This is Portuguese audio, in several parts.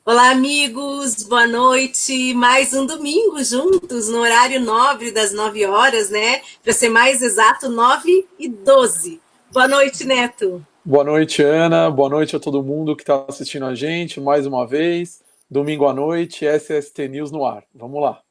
Olá, amigos, boa noite. Mais um domingo juntos, no horário nobre das 9 horas, né? Para ser mais exato, 9h12. Boa noite, Neto. Boa noite, Ana. Boa noite a todo mundo que está assistindo a gente mais uma vez. Domingo à noite, SST News no ar. Vamos lá.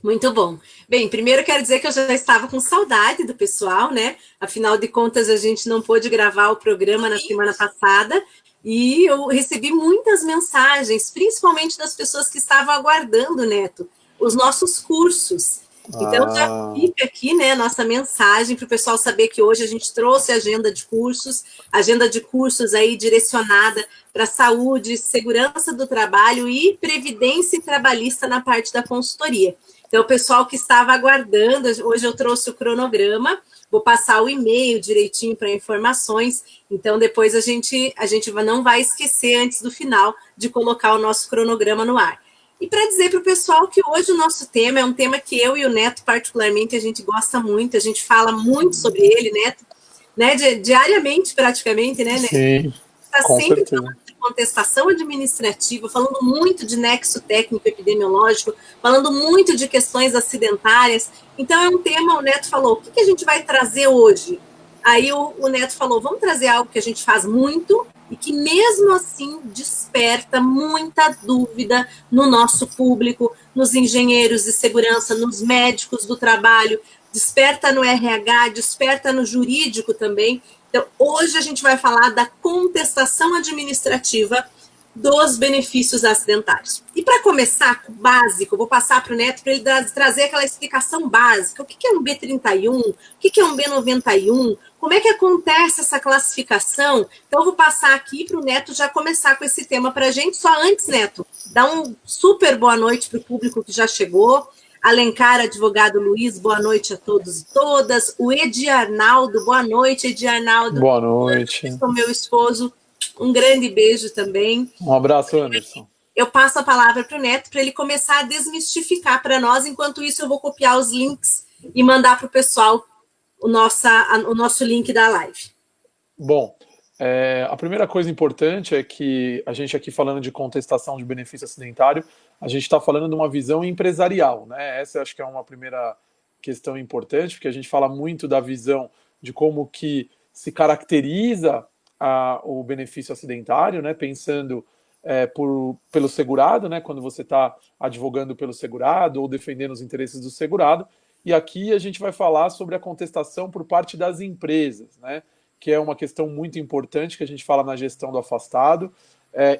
Muito bom. Bem, primeiro quero dizer que eu já estava com saudade do pessoal, né? Afinal de contas, a gente não pôde gravar o programa na semana passada e eu recebi muitas mensagens, principalmente das pessoas que estavam aguardando, Neto, os nossos cursos. Então já fica aqui, né, nossa mensagem para o pessoal saber que hoje a gente trouxe agenda de cursos aí direcionada para saúde, segurança do trabalho e previdência trabalhista na parte da consultoria. Então, o pessoal que estava aguardando, hoje eu trouxe o cronograma, vou passar o e-mail direitinho para informações, então depois a gente não vai esquecer antes do final de colocar o nosso cronograma no ar. E para dizer para o pessoal que hoje o nosso tema é um tema que eu e o Neto, particularmente, a gente gosta muito, a gente fala muito sobre ele, Neto, né, diariamente praticamente, né, Neto? Sim, Está com sempre certeza. falando de contestação administrativa, falando muito de nexo técnico epidemiológico, falando muito de questões acidentárias. Então é um tema, o Neto falou, o que a gente vai trazer hoje? Aí o Neto falou, vamos trazer algo que a gente faz muito e que mesmo assim desperta muita dúvida no nosso público, nos engenheiros de segurança, nos médicos do trabalho, desperta no RH, desperta no jurídico também. Então, hoje a gente vai falar da contestação administrativa dos benefícios acidentários. E para começar, básico, vou passar para o Neto para ele trazer aquela explicação básica. O que é um B31? O que é um B91? Como é que acontece essa classificação? Então, eu vou passar aqui para o Neto já começar com esse tema para a gente. Só antes, Neto, dá um super boa noite para o público que já chegou. Alencar, advogado Luiz, boa noite a todos e todas. O Edi Arnaldo, boa noite, Edi Arnaldo. Boa noite. Com meu esposo, um grande beijo também. Um abraço, Anderson. Eu passo a palavra para o Neto para ele começar a desmistificar para nós. Enquanto isso, eu vou copiar os links e mandar para o pessoal o nosso link da live. Bom, a primeira coisa importante é que a gente aqui falando de contestação de benefício acidentário, a gente está falando de uma visão empresarial, né? Essa eu acho que é uma primeira questão importante, porque a gente fala muito da visão de como que se caracteriza o benefício acidentário, né? Pensando pelo segurado, né? Quando você está advogando pelo segurado ou defendendo os interesses do segurado. E aqui a gente vai falar sobre a contestação por parte das empresas, né? Que é uma questão muito importante que a gente fala na gestão do afastado,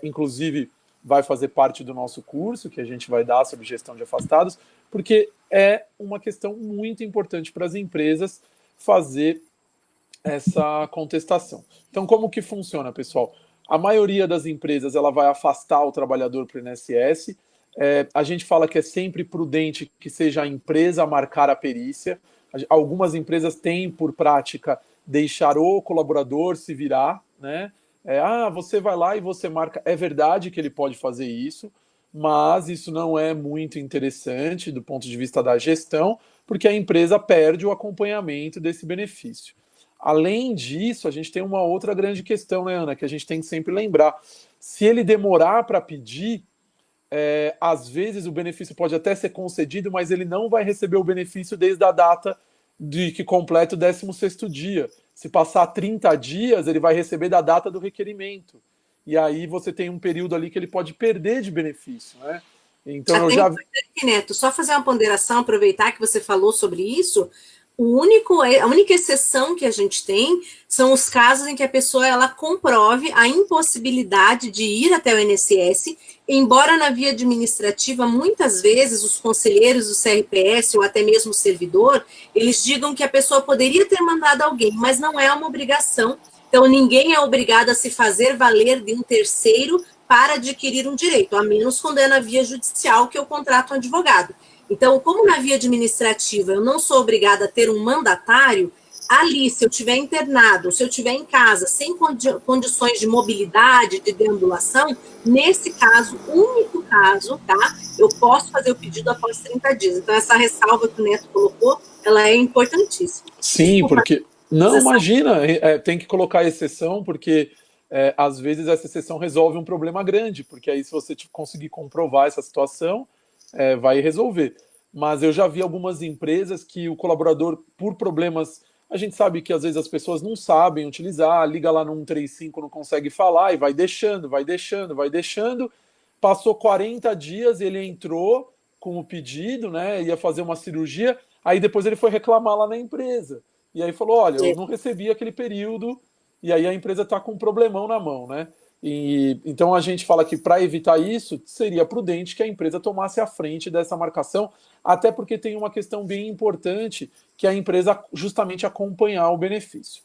inclusive vai fazer parte do nosso curso que a gente vai dar sobre gestão de afastados, porque é uma questão muito importante para as empresas fazer essa contestação. Então, como que funciona, pessoal? A maioria das empresas ela vai afastar o trabalhador para o INSS. A gente fala que é sempre prudente que seja a empresa a marcar a perícia. Algumas empresas têm por prática deixar o colaborador se virar, né? Você vai lá e você marca. É verdade que ele pode fazer isso, mas isso não é muito interessante do ponto de vista da gestão, porque a empresa perde o acompanhamento desse benefício. Além disso, a gente tem uma outra grande questão, né, Ana, que a gente tem que sempre lembrar. Se ele demorar para pedir, às vezes o benefício pode até ser concedido, mas ele não vai receber o benefício desde a data de que completa o 16º dia. Se passar 30 dias, ele vai receber da data do requerimento. E aí você tem um período ali que ele pode perder de benefício, né? Então eu já... Neto, só fazer uma ponderação, aproveitar que você falou sobre isso. A única exceção que a gente tem são os casos em que a pessoa ela comprove a impossibilidade de ir até o INSS, embora na via administrativa, muitas vezes, os conselheiros do CRPS ou até mesmo o servidor, eles digam que a pessoa poderia ter mandado alguém, mas não é uma obrigação. Então, ninguém é obrigado a se fazer valer de um terceiro para adquirir um direito, a menos quando é na via judicial que eu contrato um advogado. Então, como na via administrativa eu não sou obrigada a ter um mandatário, ali, se eu estiver internado, se eu estiver em casa, sem condições de mobilidade, de deambulação, nesse caso, único caso, tá? Eu posso fazer o pedido após 30 dias. Então, essa ressalva que o Neto colocou, ela é importantíssima. Sim, porque... Não, imagina, tem que colocar exceção, porque às vezes essa exceção resolve um problema grande, porque aí se você conseguir comprovar essa situação, vai resolver. Mas eu já vi algumas empresas que o colaborador, por problemas, a gente sabe que às vezes as pessoas não sabem utilizar, liga lá no 135, não consegue falar e vai deixando, vai deixando, vai deixando. Passou 40 dias, ele entrou com o pedido, né, ia fazer uma cirurgia, aí depois ele foi reclamar lá na empresa. E aí falou, olha, eu não recebi aquele período, e aí a empresa está com um problemão na mão, né? Então a gente fala que para evitar isso, seria prudente que a empresa tomasse a frente dessa marcação, até porque tem uma questão bem importante, que é a empresa justamente acompanhar o benefício.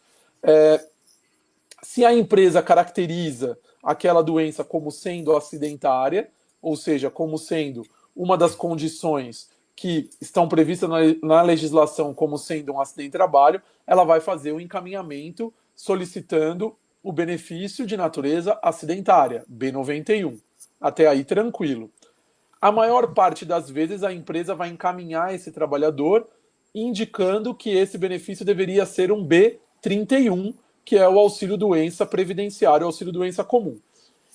Se a empresa caracteriza aquela doença como sendo acidentária, ou seja, como sendo uma das condições que estão previstas na legislação como sendo um acidente de trabalho, ela vai fazer o encaminhamento solicitando o benefício de natureza acidentária, B91. Até aí, tranquilo. A maior parte das vezes, a empresa vai encaminhar esse trabalhador indicando que esse benefício deveria ser um B31, que é o auxílio-doença previdenciário, o auxílio-doença comum.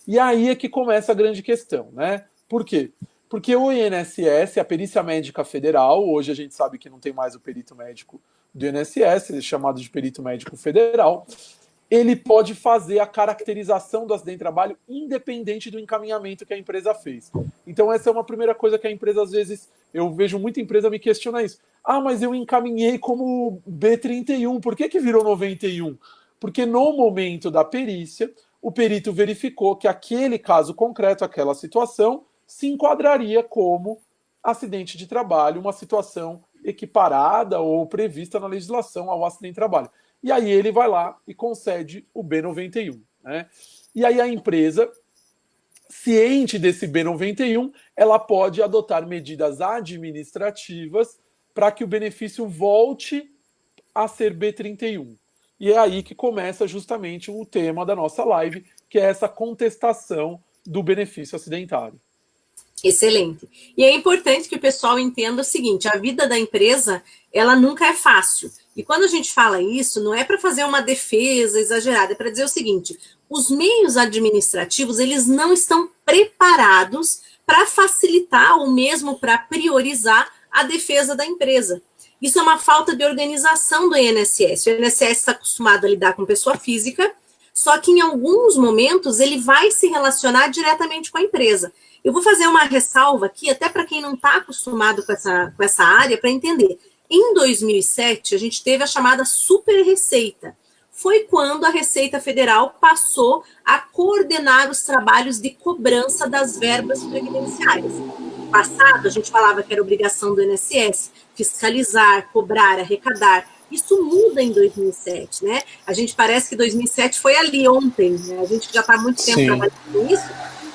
E aí é que começa a grande questão, né? Por quê? Porque o INSS, a Perícia Médica Federal, hoje a gente sabe que não tem mais o perito médico do INSS, ele é chamado de perito médico federal, ele pode fazer a caracterização do acidente de trabalho independente do encaminhamento que a empresa fez. Então essa é uma primeira coisa que a empresa, às vezes, eu vejo muita empresa me questionar isso. Ah, mas eu encaminhei como B31, por que virou 91? Porque no momento da perícia, o perito verificou que aquele caso concreto, aquela situação, se enquadraria como acidente de trabalho, uma situação equiparada ou prevista na legislação ao acidente de trabalho. E aí ele vai lá e concede o B91. Né? E aí a empresa, ciente desse B91, ela pode adotar medidas administrativas para que o benefício volte a ser B31. E é aí que começa justamente o tema da nossa live, que é essa contestação do benefício acidentário. Excelente. E é importante que o pessoal entenda o seguinte, a vida da empresa, ela nunca é fácil. E quando a gente fala isso, não é para fazer uma defesa exagerada, é para dizer o seguinte, os meios administrativos, eles não estão preparados para facilitar ou mesmo para priorizar a defesa da empresa. Isso é uma falta de organização do INSS. O INSS está acostumado a lidar com pessoa física, só que em alguns momentos ele vai se relacionar diretamente com a empresa. Eu vou fazer uma ressalva aqui, até para quem não está acostumado com essa área, para entender. Em 2007, a gente teve a chamada Super Receita. Foi quando a Receita Federal passou a coordenar os trabalhos de cobrança das verbas previdenciárias. No passado, a gente falava que era obrigação do INSS fiscalizar, cobrar, arrecadar. Isso muda em 2007, né? A gente parece que 2007 foi ali ontem, né? A gente já está há muito tempo trabalhando com isso,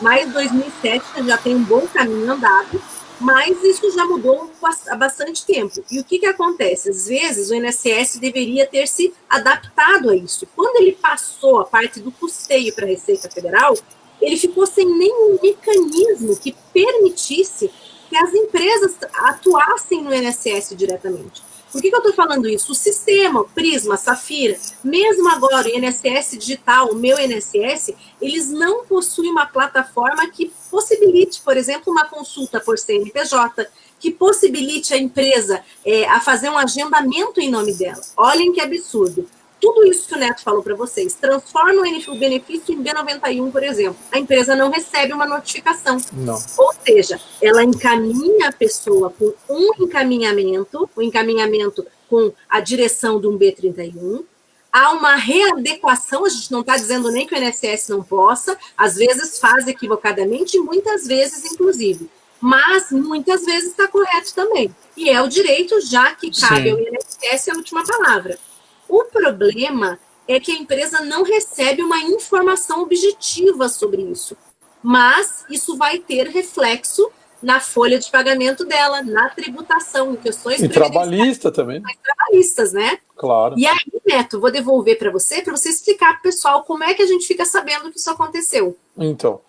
mas 2007 já tem um bom caminho andado, mas isso já mudou há bastante tempo. E o que acontece? Às vezes o INSS deveria ter se adaptado a isso. Quando ele passou a parte do custeio para a Receita Federal, ele ficou sem nenhum mecanismo que permitisse que as empresas atuassem no INSS diretamente. Por que eu estou falando isso? O sistema, o Prisma, Safira, mesmo agora o INSS digital, o meu INSS, eles não possuem uma plataforma que possibilite, por exemplo, uma consulta por CNPJ, que possibilite a empresa a fazer um agendamento em nome dela. Olhem que absurdo. Tudo isso que o Neto falou para vocês, transforma o benefício em B91, por exemplo. A empresa não recebe uma notificação. Não. Ou seja, ela encaminha a pessoa com um encaminhamento, o encaminhamento com a direção de um B31, há uma readequação, a gente não está dizendo nem que o INSS não possa, às vezes faz equivocadamente, e muitas vezes, inclusive. Mas, muitas vezes, está correto também. E é o direito, já que cabe ao INSS a última palavra. O problema é que a empresa não recebe uma informação objetiva sobre isso. Mas isso vai ter reflexo na folha de pagamento dela, na tributação, em questões e trabalhista também. Trabalhistas, né? Claro. E aí, Neto, vou devolver para você explicar para o pessoal como é que a gente fica sabendo que isso aconteceu. Então,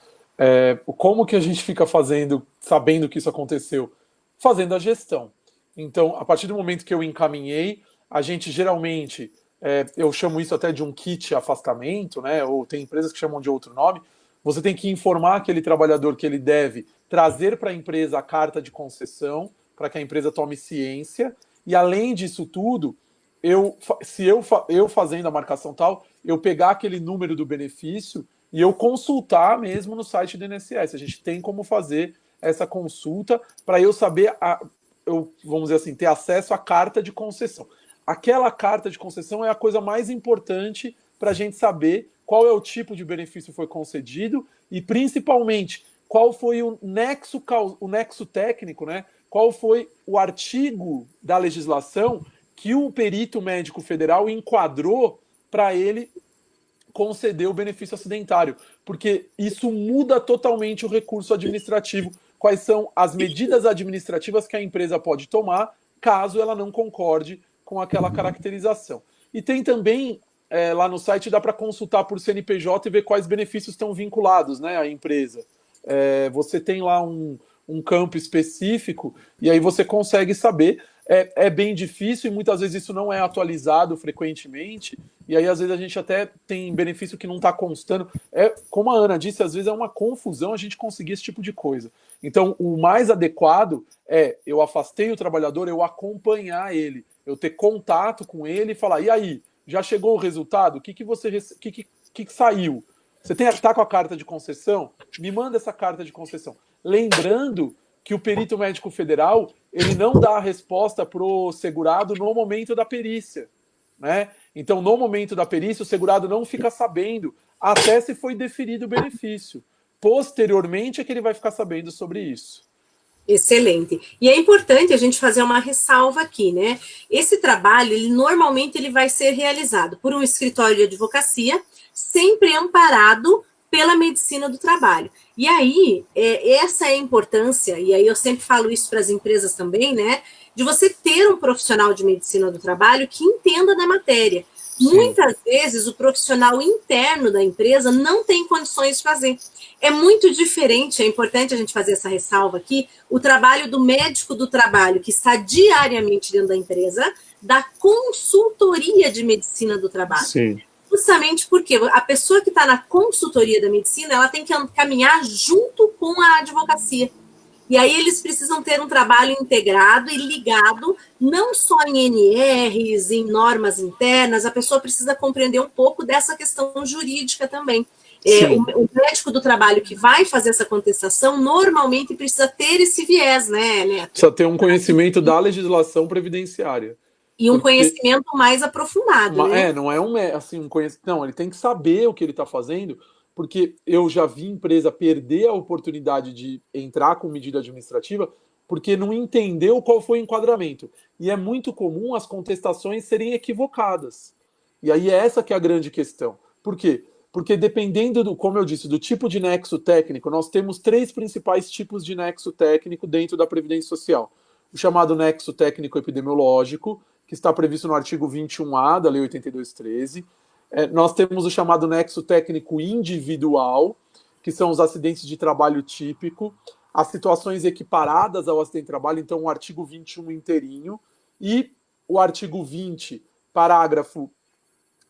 como que a gente fica sabendo que isso aconteceu? Fazendo a gestão. Então, a partir do momento que eu encaminhei, a gente geralmente eu chamo isso até de um kit afastamento, né? Ou tem empresas que chamam de outro nome. Você tem que informar aquele trabalhador que ele deve trazer para a empresa a carta de concessão, para que a empresa tome ciência. E além disso tudo, eu fazendo a marcação tal, eu pegar aquele número do benefício e eu consultar mesmo no site do INSS. A gente tem como fazer essa consulta para eu saber, vamos dizer assim, ter acesso à carta de concessão. Aquela carta de concessão é a coisa mais importante para a gente saber qual é o tipo de benefício que foi concedido e, principalmente, qual foi o nexo técnico, né? Qual foi o artigo da legislação que o perito médico federal enquadrou para ele conceder o benefício acidentário, porque isso muda totalmente o recurso administrativo. Quais são as medidas administrativas que a empresa pode tomar caso ela não concorde com aquela caracterização. E tem também, lá no site, dá para consultar por CNPJ e ver quais benefícios estão vinculados, né, à empresa. Você tem lá um campo específico e aí você consegue saber. É bem difícil e muitas vezes isso não é atualizado frequentemente, e aí às vezes a gente até tem benefício que não está constando. Como a Ana disse, às vezes é uma confusão a gente conseguir esse tipo de coisa. Então, o mais adequado é eu afastei o trabalhador, eu acompanhar ele, eu ter contato com ele e falar, e aí, já chegou o resultado? O que saiu? Você está com a carta de concessão? Me manda essa carta de concessão. Lembrando que o perito médico federal ele não dá a resposta para o segurado no momento da perícia, né? Então, no momento da perícia, o segurado não fica sabendo até se foi deferido o benefício. Posteriormente é que ele vai ficar sabendo sobre isso. Excelente. E é importante a gente fazer uma ressalva aqui, né? Esse trabalho, normalmente ele vai ser realizado por um escritório de advocacia, sempre amparado pela medicina do trabalho. E aí, essa é a importância, e aí eu sempre falo isso para as empresas também, né? De você ter um profissional de medicina do trabalho que entenda da matéria. Sim. Muitas vezes o profissional interno da empresa não tem condições de fazer. É muito diferente, é importante a gente fazer essa ressalva aqui, o trabalho do médico do trabalho, que está diariamente dentro da empresa, da consultoria de medicina do trabalho. Sim. Justamente porque a pessoa que está na consultoria da medicina, ela tem que caminhar junto com a advocacia. E aí eles precisam ter um trabalho integrado e ligado, não só em NRs, em normas internas, a pessoa precisa compreender um pouco dessa questão jurídica também. O médico do trabalho que vai fazer essa contestação, normalmente precisa ter esse viés, né, Neto? Precisa ter um conhecimento da legislação previdenciária. E um conhecimento mais aprofundado, né? Não é assim, um conhecimento. Não, ele tem que saber o que ele está fazendo, porque eu já vi empresa perder a oportunidade de entrar com medida administrativa porque não entendeu qual foi o enquadramento. E é muito comum as contestações serem equivocadas. E aí essa que é a grande questão. Por quê? Porque dependendo, como eu disse, do tipo de nexo técnico, nós temos 3 principais tipos de nexo técnico dentro da Previdência Social. O chamado nexo técnico epidemiológico, que está previsto no artigo 21A da Lei 8213. Nós temos o chamado nexo técnico individual, que são os acidentes de trabalho típico, as situações equiparadas ao acidente de trabalho, então o artigo 21 inteirinho, e o artigo 20, parágrafo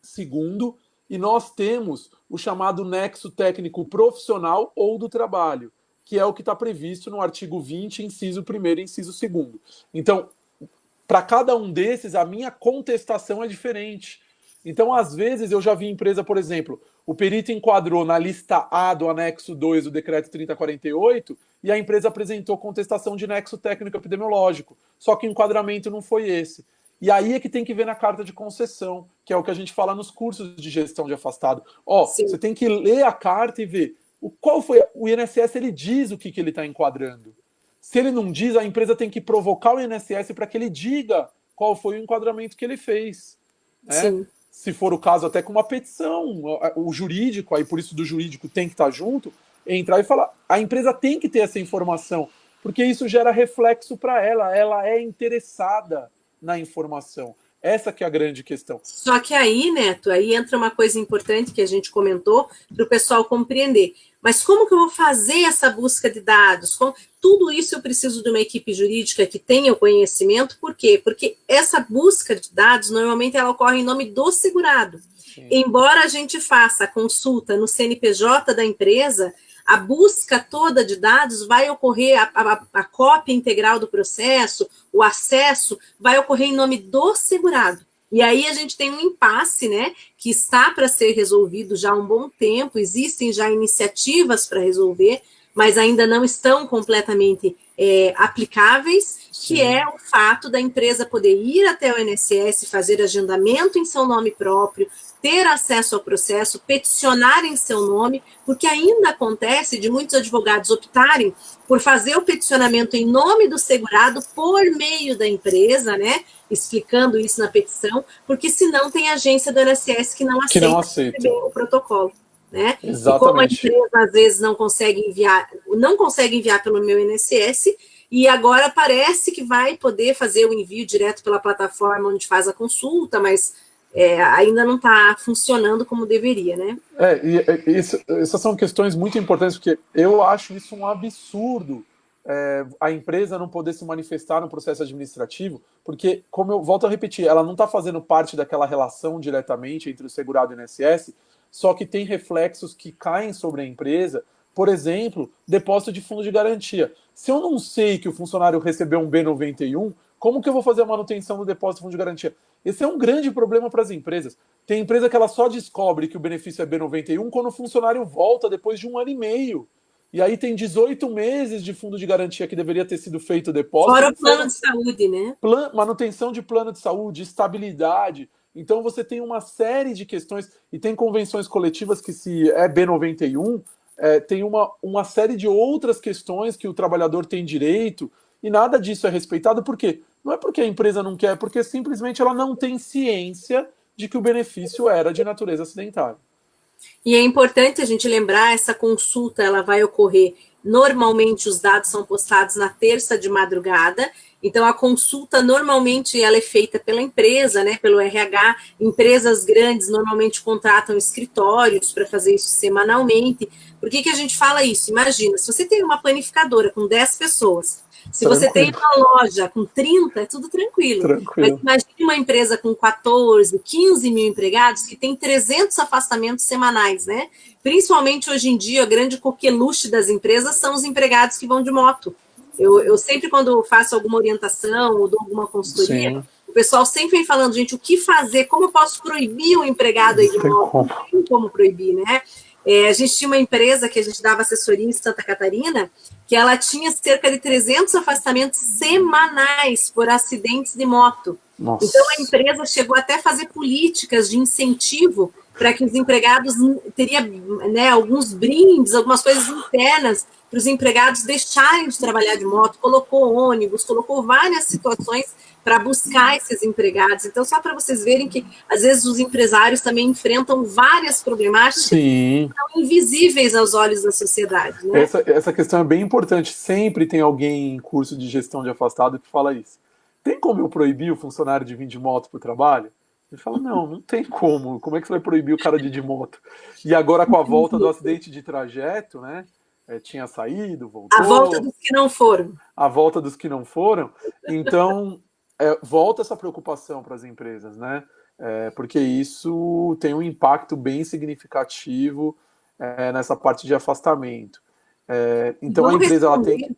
2º, e nós temos o chamado nexo técnico profissional ou do trabalho, que é o que está previsto no artigo 20, inciso 1º e inciso 2º. Então, para cada um desses, a minha contestação é diferente. Então, às vezes, eu já vi empresa, por exemplo, o perito enquadrou na lista A do anexo 2 do decreto 3048 e a empresa apresentou contestação de nexo técnico epidemiológico, só que o enquadramento não foi esse. E aí é que tem que ver na carta de concessão, que é o que a gente fala nos cursos de gestão de afastado. Você tem que ler a carta e ver qual foi. O INSS ele diz o que ele está enquadrando. Se ele não diz, a empresa tem que provocar o INSS para que ele diga qual foi o enquadramento que ele fez. Né? Se for o caso, até com uma petição, o jurídico, aí por isso do jurídico tem que estar junto, entrar e falar. A empresa tem que ter essa informação, porque isso gera reflexo para ela é interessada na informação. Essa que é a grande questão. Só que aí, Neto, aí entra uma coisa importante que a gente comentou para o pessoal compreender. Mas como que eu vou fazer essa busca de dados? Tudo isso eu preciso de uma equipe jurídica que tenha o conhecimento. Por quê? Porque essa busca de dados, normalmente, ela ocorre em nome do segurado. Sim. Embora a gente faça a consulta no CNPJ da empresa, a busca toda de dados vai ocorrer, a cópia integral do processo, o acesso, vai ocorrer em nome do segurado. E aí a gente tem um impasse, né, que está para ser resolvido já há um bom tempo, existem já iniciativas para resolver, mas ainda não estão completamente aplicáveis, Sim. que é o fato da empresa poder ir até o INSS, fazer agendamento em seu nome próprio, ter acesso ao processo, peticionar em seu nome, porque ainda acontece de muitos advogados optarem por fazer o peticionamento em nome do segurado por meio da empresa, né, explicando isso na petição, porque senão tem agência do INSS que não aceita o protocolo. Né? Exatamente. E como a empresa às vezes não consegue enviar pelo meu INSS, e agora parece que vai poder fazer o envio direto pela plataforma onde faz a consulta, mas ainda não está funcionando como deveria, né? Essas são questões muito importantes, porque eu acho isso um absurdo, a empresa não poder se manifestar no processo administrativo, porque, como eu volto a repetir, ela não está fazendo parte daquela relação diretamente entre o segurado e o INSS, só que tem reflexos que caem sobre a empresa. Por exemplo, depósito de fundo de garantia. Se eu não sei que o funcionário recebeu um B91, como que eu vou fazer a manutenção do depósito de fundo de garantia? Esse é um grande problema para as empresas. Tem empresa que ela só descobre que o benefício é B91 quando o funcionário volta depois de 1 ano e meio. E aí tem 18 meses de fundo de garantia que deveria ter sido feito o depósito. Fora o plano de saúde, né? Manutenção de plano de saúde, estabilidade. Então você tem uma série de questões, e tem convenções coletivas que, se é B91, tem uma série de outras questões que o trabalhador tem direito, e nada disso é respeitado. Por quê? Não é porque a empresa não quer, é porque simplesmente ela não tem ciência de que o benefício era de natureza acidentária. E é importante a gente lembrar, essa consulta ela vai ocorrer, normalmente os dados são postados na terça de madrugada, então a consulta normalmente ela é feita pela empresa, né, pelo RH, empresas grandes normalmente contratam escritórios para fazer isso semanalmente. Por que a gente fala isso? Imagina, se você tem uma planificadora com 10 pessoas, se você tem uma loja com 30, é tudo tranquilo. Mas imagine uma empresa com 14, 15 mil empregados que tem 300 afastamentos semanais, né? Principalmente hoje em dia, a grande coqueluche das empresas são os empregados que vão de moto. Eu sempre, quando faço alguma orientação ou dou alguma consultoria, Sim. o pessoal sempre vem falando, gente, o que fazer? Como eu posso proibir o empregado aí de moto? Não tem como proibir, né? A gente tinha uma empresa que a gente dava assessoria em Santa Catarina, que ela tinha cerca de 300 afastamentos semanais por acidentes de moto. Nossa. Então, a empresa chegou até a fazer políticas de incentivo para que os empregados teria, né, alguns brindes, algumas coisas internas para os empregados deixarem de trabalhar de moto, colocou ônibus, colocou várias situações para buscar esses empregados. Então, só para vocês verem que, às vezes, os empresários também enfrentam várias problemáticas Sim. que são invisíveis aos olhos da sociedade. Né? Essa questão é bem importante. Sempre tem alguém em curso de gestão de afastado que fala isso. Tem como eu proibir o funcionário de vir de moto para o trabalho? Ele fala, não tem como. Como é que você vai proibir o cara de ir de moto? E agora, com a volta do acidente de trajeto, né? Tinha saído, voltou. A volta dos que não foram. A volta dos que não foram. Então, volta essa preocupação para as empresas, né? Porque isso tem um impacto bem significativo nessa parte de afastamento. Então, a empresa ela tem que...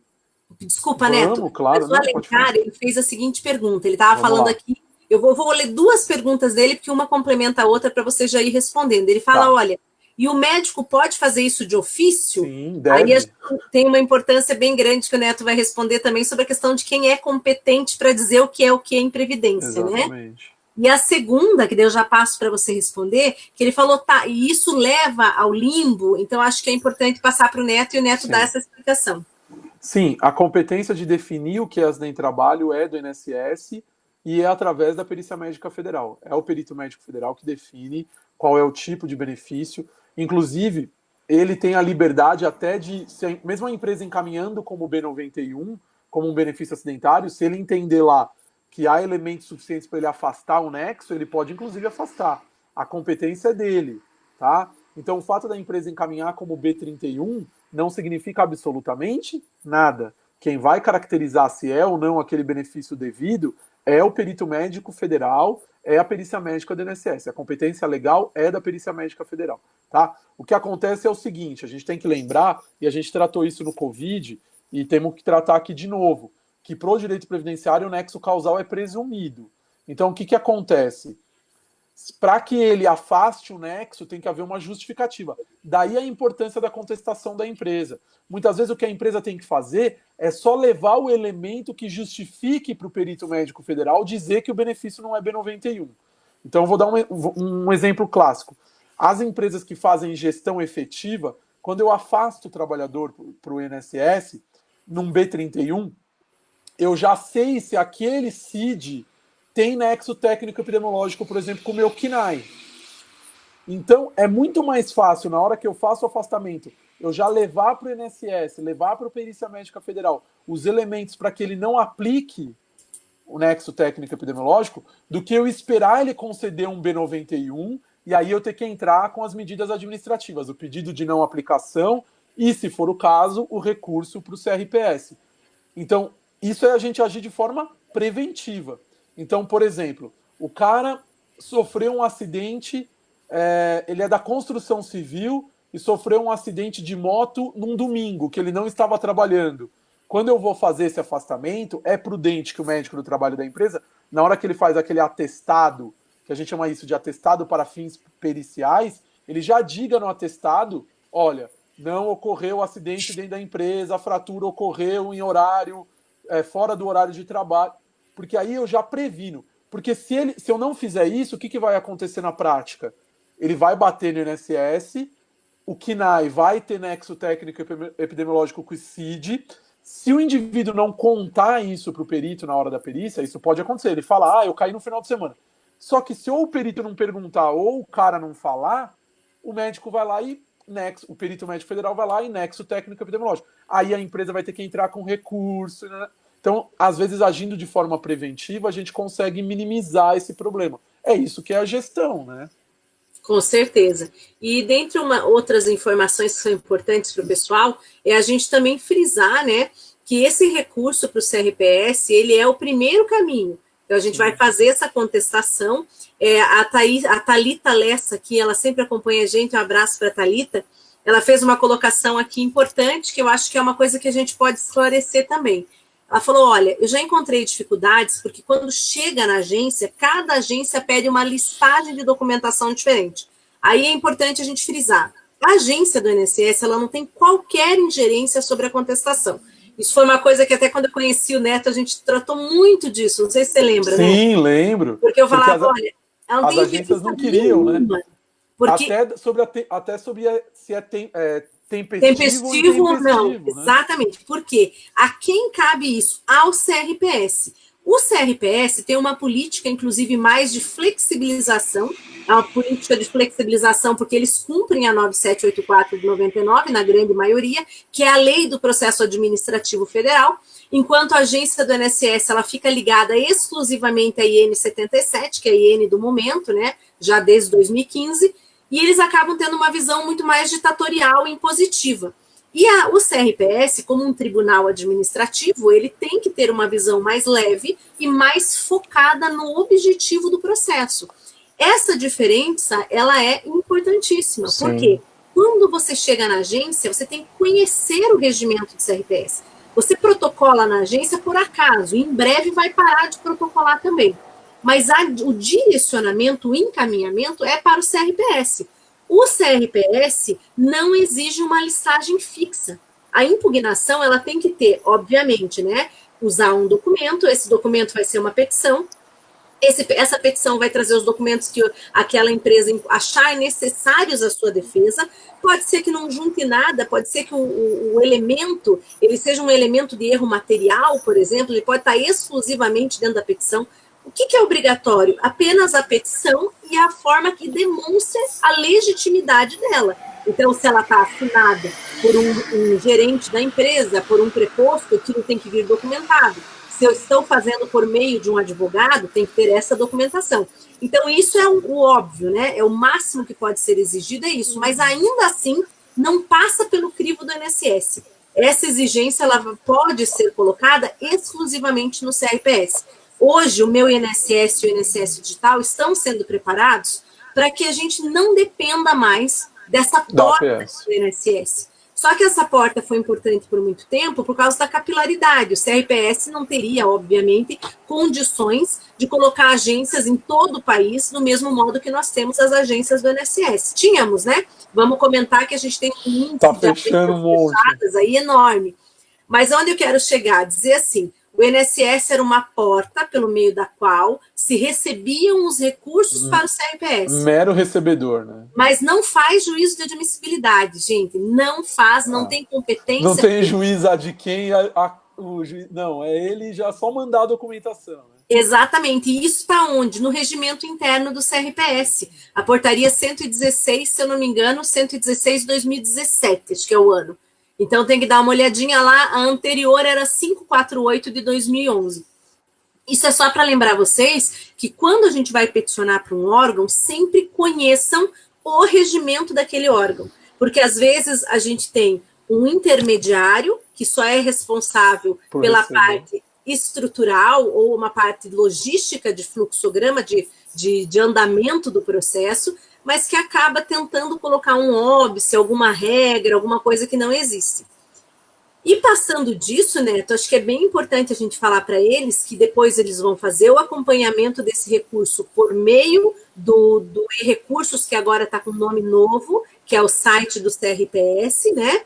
Desculpa, Neto. Claro. Mas o Alencar, ele fez a seguinte pergunta. Ele estava falando aqui... Eu vou ler duas perguntas dele, porque uma complementa a outra para você já ir respondendo. Ele fala, olha... E o médico pode fazer isso de ofício? Sim, deve. Aí a gente tem uma importância bem grande que o Neto vai responder também sobre a questão de quem é competente para dizer o que é em previdência, Exatamente. Né? E a segunda, que daí eu já passo para você responder, que ele falou, tá, e isso leva ao limbo, então acho que é importante passar para o Neto e o Neto dar essa explicação. Sim, a competência de definir o que é acidente de trabalho é do INSS e é através da perícia médica federal. É o perito médico federal que define qual é o tipo de benefício. Inclusive, ele tem a liberdade até de, mesmo a empresa encaminhando como B91, como um benefício acidentário, se ele entender lá que há elementos suficientes para ele afastar o nexo, ele pode inclusive afastar. A competência é dele, tá? Então, o fato da empresa encaminhar como B31 não significa absolutamente nada. Quem vai caracterizar se é ou não aquele benefício devido é o perito médico federal, é a perícia médica do INSS. A competência legal é da perícia médica federal. Tá? O que acontece é o seguinte, a gente tem que lembrar, e a gente tratou isso no Covid, e temos que tratar aqui de novo, que para o direito previdenciário o nexo causal é presumido. Então, o que acontece? Para que ele afaste o nexo, tem que haver uma justificativa. Daí a importância da contestação da empresa. Muitas vezes o que a empresa tem que fazer é só levar o elemento que justifique para o perito médico federal dizer que o benefício não é B91. Então eu vou dar um exemplo clássico. As empresas que fazem gestão efetiva, quando eu afasto o trabalhador para o INSS, num B31, eu já sei se aquele CID tem nexo técnico epidemiológico, por exemplo, com o meu KNAI. Então, é muito mais fácil, na hora que eu faço o afastamento, eu já levar para o INSS, levar para a Perícia Médica Federal os elementos para que ele não aplique o nexo técnico epidemiológico, do que eu esperar ele conceder um B91 e aí eu ter que entrar com as medidas administrativas, o pedido de não aplicação e, se for o caso, o recurso para o CRPS. Então, isso é a gente agir de forma preventiva. Então, por exemplo, o cara sofreu um acidente, ele é da construção civil e sofreu um acidente de moto num domingo, que ele não estava trabalhando. Quando eu vou fazer esse afastamento, é prudente que o médico do trabalho da empresa, na hora que ele faz aquele atestado, que a gente chama isso de atestado para fins periciais, ele já diga no atestado, olha, não ocorreu acidente dentro da empresa, a fratura ocorreu em horário, fora do horário de trabalho, porque aí eu já previno. Porque se eu não fizer isso, o que vai acontecer na prática? Ele vai bater no INSS, o KNAI vai ter nexo técnico epidemiológico com o CID. Se o indivíduo não contar isso para o perito na hora da perícia, isso pode acontecer. Ele fala, eu caí no final de semana. Só que se ou o perito não perguntar ou o cara não falar, o médico vai lá e o perito médico federal vai lá e nexo técnico epidemiológico. Aí a empresa vai ter que entrar com recurso, né? Então, às vezes, agindo de forma preventiva, a gente consegue minimizar esse problema. É isso que é a gestão, né? Com certeza. E dentre outras informações que são importantes para o pessoal, é a gente também frisar, né, que esse recurso para o CRPS, ele é o primeiro caminho. Então, a gente vai fazer essa contestação. A Thalita Lessa aqui, ela sempre acompanha a gente, um abraço para a Thalita. Ela fez uma colocação aqui importante, que eu acho que é uma coisa que a gente pode esclarecer também. Ela falou, olha, eu já encontrei dificuldades, porque quando chega na agência, cada agência pede uma listagem de documentação diferente. Aí é importante a gente frisar. A agência do INSS, ela não tem qualquer ingerência sobre a contestação. Isso foi uma coisa que até quando eu conheci o Neto, a gente tratou muito disso. Não sei se você lembra, né? Sim, lembro. Porque eu falava, olha, ela não as tem agências não queriam, nenhuma, né? Porque... Até sobre se é tempestivo ou não, né? exatamente, porque a quem cabe isso? Ao CRPS. O CRPS tem uma política, inclusive, mais de flexibilização, é uma política de flexibilização porque eles cumprem a 9784 de 99, na grande maioria, que é a lei do processo administrativo federal, enquanto a agência do INSS, ela fica ligada exclusivamente à IN 77, que é a IN do momento, né, já desde 2015, e eles acabam tendo uma visão muito mais ditatorial e impositiva. E o CRPS, como um tribunal administrativo, ele tem que ter uma visão mais leve e mais focada no objetivo do processo. Essa diferença, ela é importantíssima, Sim. Porque quando você chega na agência, você tem que conhecer o regimento do CRPS. Você protocola na agência por acaso, e em breve vai parar de protocolar também. Mas o direcionamento, o encaminhamento é para o CRPS. O CRPS não exige uma listagem fixa. A impugnação, ela tem que ter, obviamente, né, usar um documento, esse documento vai ser uma petição, essa petição vai trazer os documentos que aquela empresa achar necessários à sua defesa. Pode ser que não junte nada, pode ser que o elemento, ele seja um elemento de erro material, por exemplo, ele pode estar exclusivamente dentro da petição. O que é obrigatório? Apenas a petição e a forma que demonstra a legitimidade dela. Então, se ela está assinada por um gerente da empresa, por um preposto, aquilo tem que vir documentado. Se eu estou fazendo por meio de um advogado, tem que ter essa documentação. Então, isso é o óbvio, né? É o máximo que pode ser exigido, é isso. Mas, ainda assim, não passa pelo crivo do INSS. Essa exigência ela pode ser colocada exclusivamente no CRPS. Hoje, o meu INSS e o INSS Digital estão sendo preparados para que a gente não dependa mais dessa porta do INSS. Só que essa porta foi importante por muito tempo por causa da capilaridade. O CRPS não teria, obviamente, condições de colocar agências em todo o país do mesmo modo que nós temos as agências do INSS. Tínhamos, né? Vamos comentar que a gente tem um índice de agências fechadas aí enorme. Mas onde eu quero chegar? Dizer assim, o INSS era uma porta pelo meio da qual se recebiam os recursos para o CRPS. Mero recebedor, né? Mas não faz juízo de admissibilidade, gente. Não faz, não tem competência. Não tem juiz de quem o juiz. Não, é ele já só mandar a documentação. Né? Exatamente. E isso está onde? No regimento interno do CRPS. A portaria 116, se eu não me engano, 116 de 2017, acho que é o ano. Então tem que dar uma olhadinha lá. A anterior era 548 de 2011. Isso é só para lembrar vocês que quando a gente vai peticionar para um órgão, sempre conheçam o regimento daquele órgão. Porque às vezes a gente tem um intermediário que só é responsável pela parte estrutural ou uma parte logística de fluxograma, de andamento do processo, mas que acaba tentando colocar um óbice, alguma regra, alguma coisa que não existe. E passando disso, Neto, acho que é bem importante a gente falar para eles que depois eles vão fazer o acompanhamento desse recurso por meio do e-recursos, que agora está com nome novo, que é o site do CRPS, né?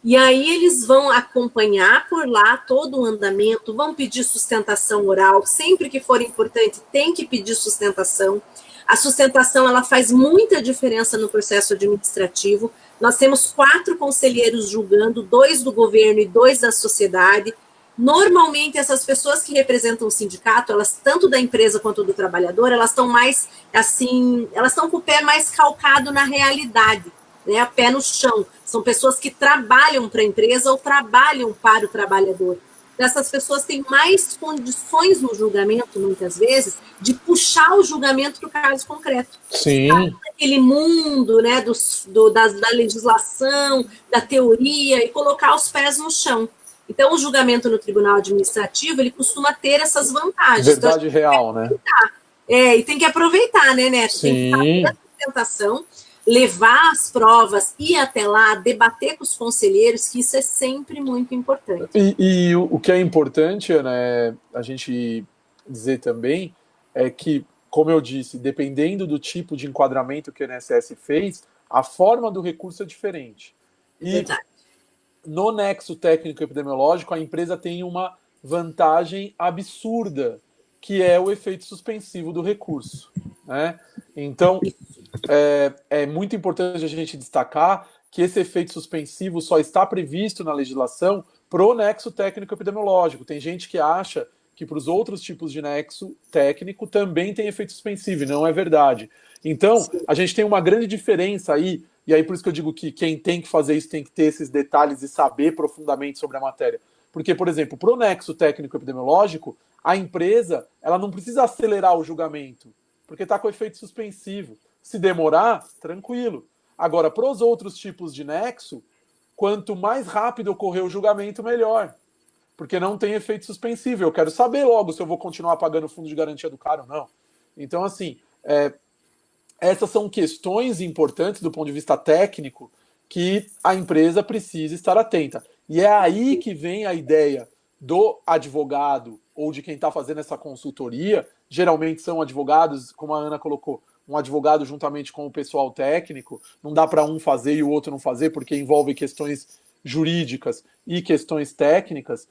E aí eles vão acompanhar por lá todo o andamento, vão pedir sustentação oral, sempre que for importante tem que pedir sustentação. A sustentação ela faz muita diferença no processo administrativo. Nós temos 4 conselheiros julgando, 2 do governo e 2 da sociedade. Normalmente, essas pessoas que representam o sindicato, elas, tanto da empresa quanto do trabalhador, elas estão mais, assim, elas estão com o pé mais calcado na realidade, né? Pé no chão. São pessoas que trabalham para a empresa ou trabalham para o trabalhador. Essas pessoas têm mais condições no julgamento, muitas vezes, de puxar o julgamento para o caso concreto. Sim. Aquele mundo, né, da legislação, da teoria, e colocar os pés no chão. Então, o julgamento no tribunal administrativo, ele costuma ter essas vantagens. Verdade real, né? E tem que aproveitar, né, Neto? Sim. Tem que fazer a sustentação, levar as provas, ir até lá, debater com os conselheiros, que isso é sempre muito importante. E o que é importante, né, a gente dizer também, é que, como eu disse, dependendo do tipo de enquadramento que o INSS fez, a forma do recurso é diferente. E verdade. No nexo técnico epidemiológico, a empresa tem uma vantagem absurda, que é o efeito suspensivo do recurso, né? Então, é muito importante a gente destacar que esse efeito suspensivo só está previsto na legislação pro nexo técnico epidemiológico. Tem gente que acha que para os outros tipos de nexo técnico também tem efeito suspensivo, e não é verdade. Então, a gente tem uma grande diferença aí, e aí por isso que eu digo que quem tem que fazer isso tem que ter esses detalhes e saber profundamente sobre a matéria. Porque, por exemplo, pro nexo técnico epidemiológico, a empresa ela não precisa acelerar o julgamento, porque está com efeito suspensivo. Se demorar, tranquilo. Agora, para os outros tipos de nexo, quanto mais rápido ocorrer o julgamento, melhor. Porque não tem efeito suspensivo. Eu quero saber logo se eu vou continuar pagando o fundo de garantia do cara ou não. Então, assim, essas são questões importantes do ponto de vista técnico que a empresa precisa estar atenta. E é aí que vem a ideia do advogado ou de quem está fazendo essa consultoria. Geralmente são advogados, como a Ana colocou, um advogado juntamente com o pessoal técnico. Não dá para um fazer e o outro não fazer, porque envolve questões jurídicas e questões técnicas,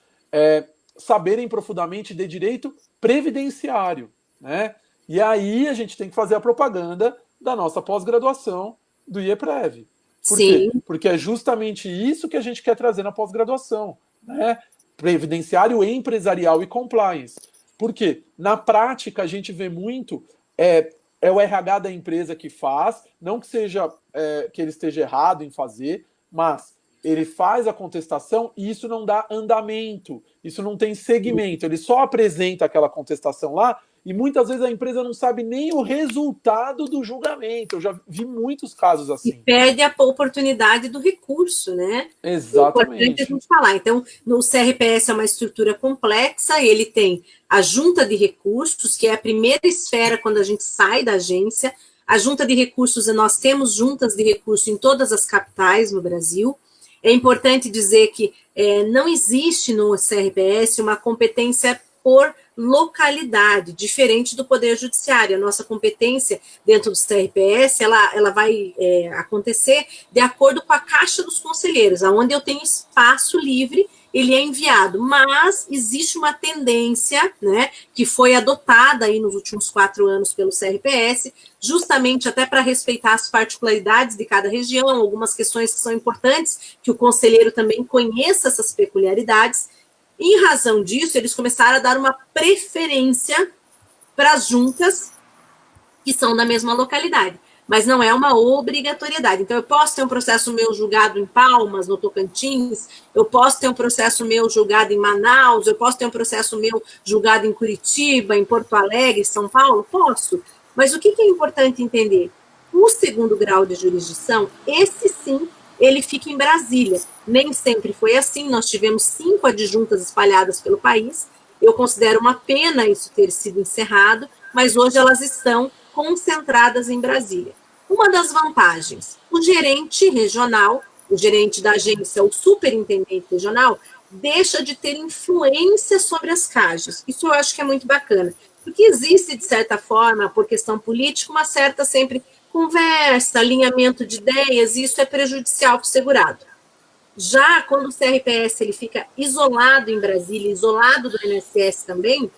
saberem profundamente de direito previdenciário, né? E aí a gente tem que fazer a propaganda da nossa pós-graduação do IEPREV. Por quê? Porque é justamente isso que a gente quer trazer na pós-graduação, né? Previdenciário, empresarial e compliance. Por quê? Na prática, a gente vê muito é o RH da empresa que faz, não que seja que ele esteja errado em fazer, mas ele faz a contestação e isso não dá andamento, isso não tem segmento, ele só apresenta aquela contestação lá e muitas vezes a empresa não sabe nem o resultado do julgamento. Eu já vi muitos casos assim. E perde a oportunidade do recurso, né? Exatamente. É importante a gente falar. Então, no CRPS é uma estrutura complexa, ele tem a junta de recursos, que é a primeira esfera quando a gente sai da agência. A junta de recursos, nós temos juntas de recursos em todas as capitais no Brasil. É importante dizer que não existe no CRPS uma competência por localidade, diferente do Poder Judiciário. A nossa competência dentro do CRPS, ela vai acontecer de acordo com a Caixa dos Conselheiros, onde eu tenho espaço livre, ele é enviado, mas existe uma tendência, né, que foi adotada aí nos últimos 4 anos pelo CRPS, justamente até para respeitar as particularidades de cada região, algumas questões que são importantes, que o conselheiro também conheça essas peculiaridades. Em razão disso, eles começaram a dar uma preferência para as juntas que são da mesma localidade, mas não é uma obrigatoriedade. Então, eu posso ter um processo meu julgado em Palmas, no Tocantins, eu posso ter um processo meu julgado em Manaus, eu posso ter um processo meu julgado em Curitiba, em Porto Alegre, São Paulo? Posso. Mas o que é importante entender? O segundo grau de jurisdição, esse sim, ele fica em Brasília. Nem sempre foi assim, nós tivemos 5 adjuntas espalhadas pelo país. Eu considero uma pena isso ter sido encerrado, mas hoje elas estão concentradas em Brasília. Uma das vantagens, o gerente regional, o gerente da agência, o superintendente regional, deixa de ter influência sobre as CAGES. Isso eu acho que é muito bacana, porque existe, de certa forma, por questão política, uma certa sempre conversa, alinhamento de ideias, e isso é prejudicial para o segurado. Já quando o CRPS ele fica isolado em Brasília, isolado do INSS também,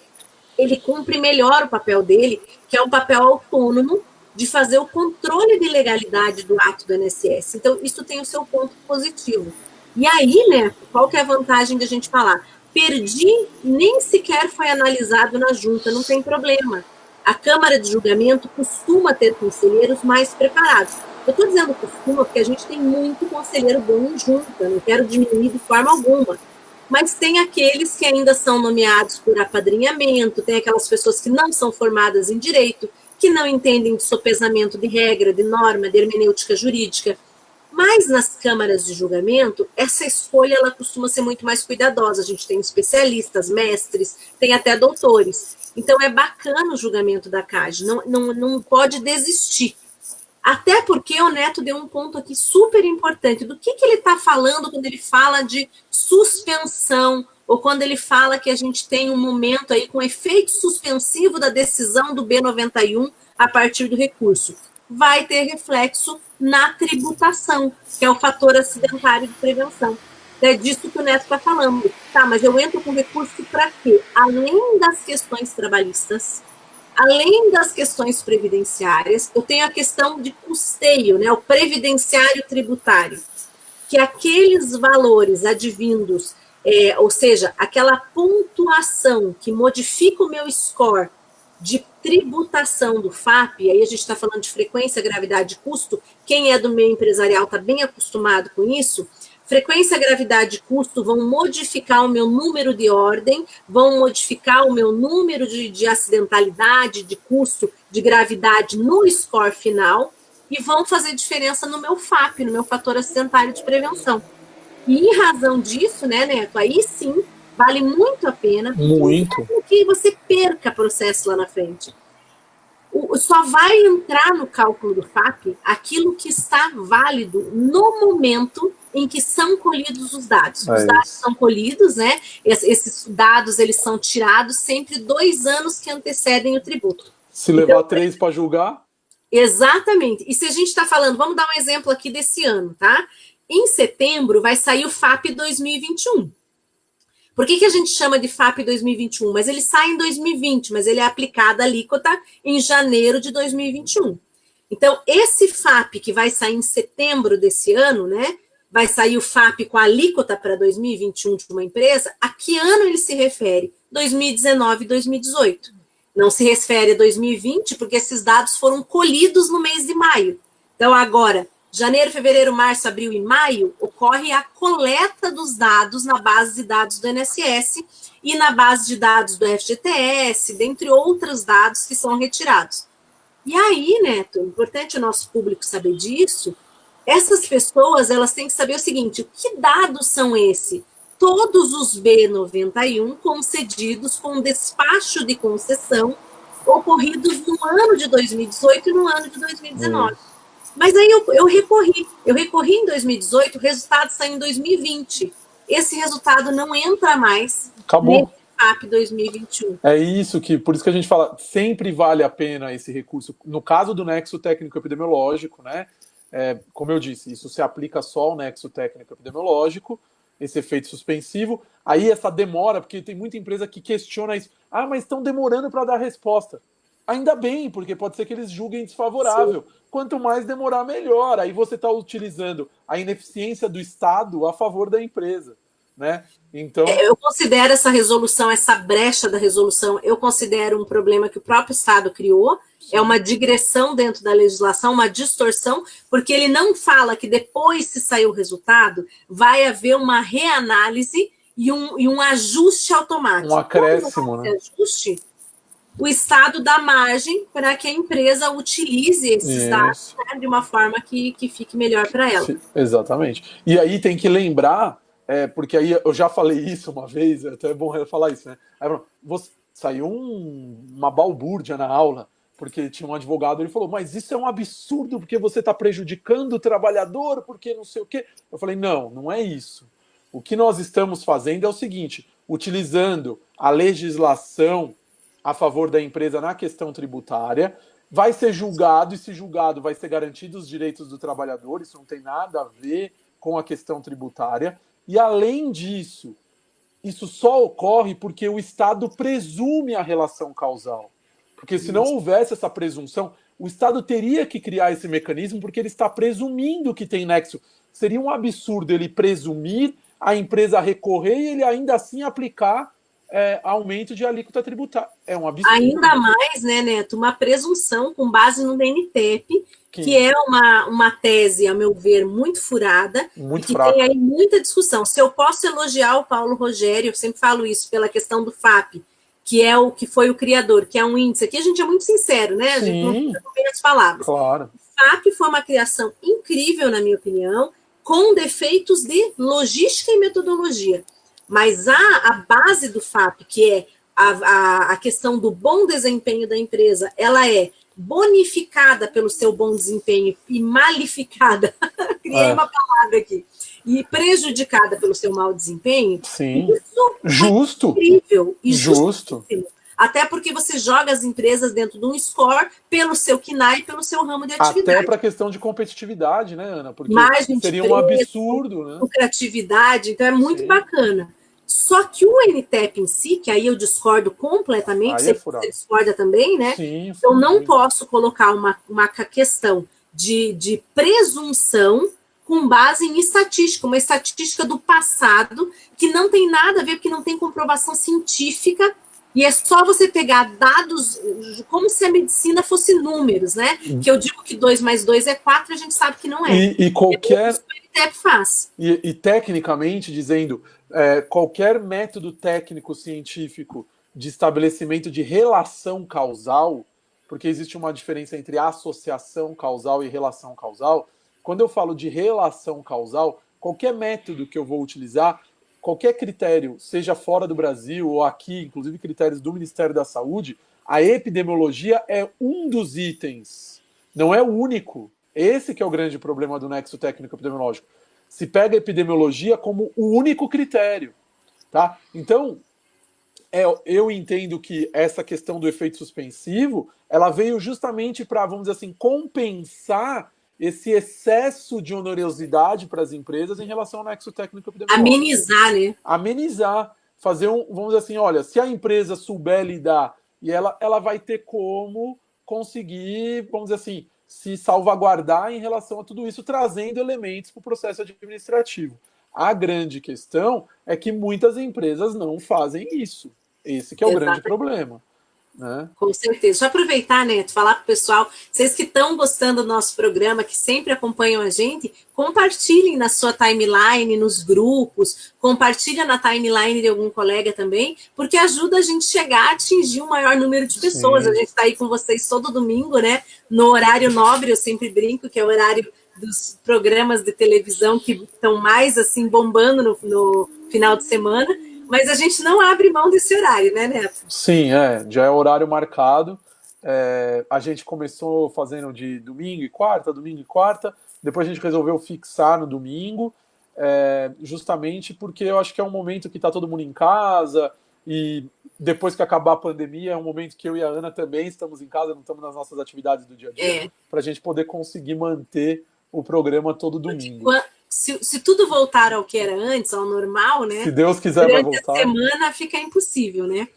ele cumpre melhor o papel dele, que é um papel autônomo de fazer o controle de legalidade do ato do INSS. Então, isso tem o seu ponto positivo. E aí, né, qual que é a vantagem de a gente falar? Perdi, nem sequer foi analisado na junta, não tem problema. A Câmara de Julgamento costuma ter conselheiros mais preparados. Eu estou dizendo costuma porque a gente tem muito conselheiro bom em junta, não quero diminuir de forma alguma. Mas tem aqueles que ainda são nomeados por apadrinhamento, tem aquelas pessoas que não são formadas em direito, que não entendem de sopesamento de regra, de norma, de hermenêutica jurídica. Mas nas câmaras de julgamento, essa escolha ela costuma ser muito mais cuidadosa. A gente tem especialistas, mestres, tem até doutores. Então é bacana o julgamento da CAGE, não pode desistir. Até porque o Neto deu um ponto aqui super importante. Do que ele está falando quando ele fala de suspensão, ou quando ele fala que a gente tem um momento aí com efeito suspensivo da decisão do B91 a partir do recurso? Vai ter reflexo na tributação, que é o fator acidentário de prevenção. É disso que o Neto está falando. Tá, mas eu entro com recurso para quê? Além das questões trabalhistas, além das questões previdenciárias, eu tenho a questão de custeio, né, o previdenciário tributário, que aqueles valores advindos, ou seja, aquela pontuação que modifica o meu score de tributação do FAP, aí a gente está falando de frequência, gravidade e custo, quem é do meio empresarial está bem acostumado com isso. Frequência, gravidade e custo vão modificar o meu número de ordem, vão modificar o meu número de acidentalidade, de custo, de gravidade no score final e vão fazer diferença no meu FAP, no meu fator acidentário de prevenção. E em razão disso, né, Neto, aí sim, vale muito a pena que você perca processo lá na frente. Só vai entrar no cálculo do FAP aquilo que está válido no momento em que são colhidos os dados. Os dados são colhidos, né? Esses dados eles são tirados sempre 2 anos que antecedem o tributo. Se levar 3 para julgar? Exatamente. E se a gente está falando, vamos dar um exemplo aqui desse ano, tá? Em setembro vai sair o FAP 2021. Por que a gente chama de FAP 2021? Mas ele sai em 2020, mas ele é aplicado a alíquota em janeiro de 2021. Então, esse FAP que vai sair em setembro desse ano, né? Vai sair o FAP com a alíquota para 2021 de uma empresa, a que ano ele se refere? 2019 e 2018. Não se refere a 2020, porque esses dados foram colhidos no mês de maio. Então, agora, Janeiro, fevereiro, março, abril e maio, ocorre a coleta dos dados na base de dados do INSS e na base de dados do FGTS, dentre outros dados que são retirados. E aí, Neto, é importante o nosso público saber disso, essas pessoas, elas têm que saber o seguinte, que dados são esses? Todos os B91 concedidos com despacho de concessão ocorridos no ano de 2018 e no ano de 2019. Mas aí eu recorri em 2018, o resultado saiu em 2020. Esse resultado não entra mais. Acabou. Nesse FAP 2021. É isso que, por isso que a gente fala, sempre vale a pena esse recurso. No caso do nexo técnico epidemiológico, né? Como eu disse, isso se aplica só ao nexo técnico epidemiológico, esse efeito suspensivo. Aí essa demora, porque tem muita empresa que questiona isso. Ah, mas estão demorando para dar resposta. Ainda bem, porque pode ser que eles julguem desfavorável. Sim. Quanto mais demorar, melhor. Aí você está utilizando a ineficiência do Estado a favor da empresa, né? Então... Eu considero essa resolução, essa brecha da resolução, eu considero um problema que o próprio Estado criou. Sim. É uma digressão dentro da legislação, uma distorção, porque ele não fala que depois, se sair o resultado, vai haver uma reanálise e um ajuste automático. Um acréscimo, né? Ajuste, o Estado dá margem para que a empresa utilize esses dados, né, de uma forma que fique melhor para ela. Sim, exatamente. E aí tem que lembrar, porque aí eu já falei isso uma vez, até é bom falar isso, né? Aí, saiu uma balbúrdia na aula, porque tinha um advogado, ele falou, mas isso é um absurdo, porque você está prejudicando o trabalhador, porque não sei o quê. Eu falei, não é isso. O que nós estamos fazendo é o seguinte, utilizando a legislação a favor da empresa na questão tributária, vai ser julgado, e se julgado vai ser garantido os direitos do trabalhador, isso não tem nada a ver com a questão tributária, e além disso, isso só ocorre porque o Estado presume a relação causal, porque se não houvesse essa presunção, o Estado teria que criar esse mecanismo porque ele está presumindo que tem nexo. Seria um absurdo ele presumir, a empresa recorrer e ele ainda assim aplicar aumento de alíquota tributária. É um absurdo. Ainda mais, né, Neto, uma presunção com base no DNTEP, que é uma tese, a meu ver, muito furada, muito e que fraca. tem aí muita discussão. Se eu posso elogiar o Paulo Rogério, eu sempre falo isso, pela questão do FAP, que é o que foi o criador, que é um índice. Aqui a gente é muito sincero, né? A gente não tem as palavras. Claro. O FAP foi uma criação incrível, na minha opinião, com defeitos de logística e metodologia. Mas a base do FAP, que é a questão do bom desempenho da empresa, ela é bonificada pelo seu bom desempenho e malificada, criei uma palavra aqui, e prejudicada pelo seu mau desempenho. Sim, isso justo. É incrível e justo. Até porque você joga as empresas dentro de um score pelo seu KNAI e pelo seu ramo de atividade. Até para a questão de competitividade, né, Ana? Porque margem seria de um absurdo, né? Lucratividade, então é muito bacana. Só que o NTEP em si, que aí eu discordo completamente, você discorda também, né? Sim, eu não posso colocar uma questão de presunção com base em estatística, uma estatística do passado, que não tem nada a ver, porque não tem comprovação científica, e é só você pegar dados, como se a medicina fosse números, né? Que eu digo que 2 mais 2 é 4, a gente sabe que não é. E qualquer... Isso que o NTEP faz. E tecnicamente, dizendo, qualquer método técnico científico de estabelecimento de relação causal, porque existe uma diferença entre associação causal e relação causal, quando eu falo de relação causal, qualquer método que eu vou utilizar, qualquer critério, seja fora do Brasil ou aqui, inclusive critérios do Ministério da Saúde, a epidemiologia é um dos itens, não é o único. Esse que é o grande problema do nexo técnico epidemiológico. Se pega a epidemiologia como o único critério, tá? Então, eu entendo que essa questão do efeito suspensivo, ela veio justamente para, vamos dizer assim, compensar esse excesso de onerosidade para as empresas em relação ao nexo técnico epidemiológico. Amenizar, né? Amenizar. Fazer vamos dizer assim, olha, se a empresa souber lidar, e ela vai ter como conseguir, vamos dizer assim, se salvaguardar em relação a tudo isso, trazendo elementos para o processo administrativo. A grande questão é que muitas empresas não fazem isso. Esse que é o grande problema. né? Com certeza. Deixa eu aproveitar, Neto, falar para o pessoal, vocês que estão gostando do nosso programa, que sempre acompanham a gente, compartilhem na sua timeline, nos grupos, compartilha na timeline de algum colega também, porque ajuda a gente chegar a atingir um maior número de pessoas. Sim. A gente está aí com vocês todo domingo, né? No horário nobre, eu sempre brinco, que é o horário dos programas de televisão que estão mais assim bombando no final de semana. Mas a gente não abre mão desse horário, né, Neto? Sim, já é horário marcado. A gente começou fazendo de domingo e quarta, depois a gente resolveu fixar no domingo, justamente porque eu acho que é um momento que está todo mundo em casa, e depois que acabar a pandemia, é um momento que eu e a Ana também estamos em casa, não estamos nas nossas atividades do dia a dia, para a gente poder conseguir manter o programa todo domingo. Se tudo voltar ao que era antes, ao normal, né? Se Deus quiser, vai voltar. Durante a semana fica impossível, né?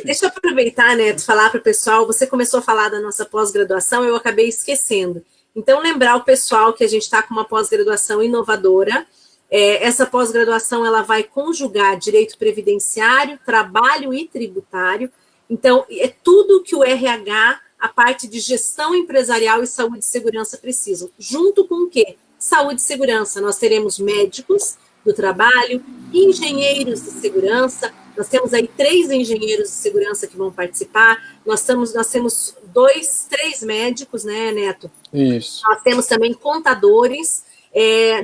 Deixa eu aproveitar, Neto, falar para o pessoal. Você começou a falar da nossa pós-graduação, eu acabei esquecendo. Então, lembrar o pessoal que a gente está com uma pós-graduação inovadora. Essa pós-graduação ela vai conjugar direito previdenciário, trabalho e tributário. Então, é tudo que o RH, a parte de gestão empresarial e saúde e segurança precisam. Junto com o quê? Saúde e segurança. Nós teremos médicos do trabalho, engenheiros de segurança. Nós temos aí 3 engenheiros de segurança que vão participar. Nós temos 3 médicos, né, Neto? Isso. Nós temos também contadores.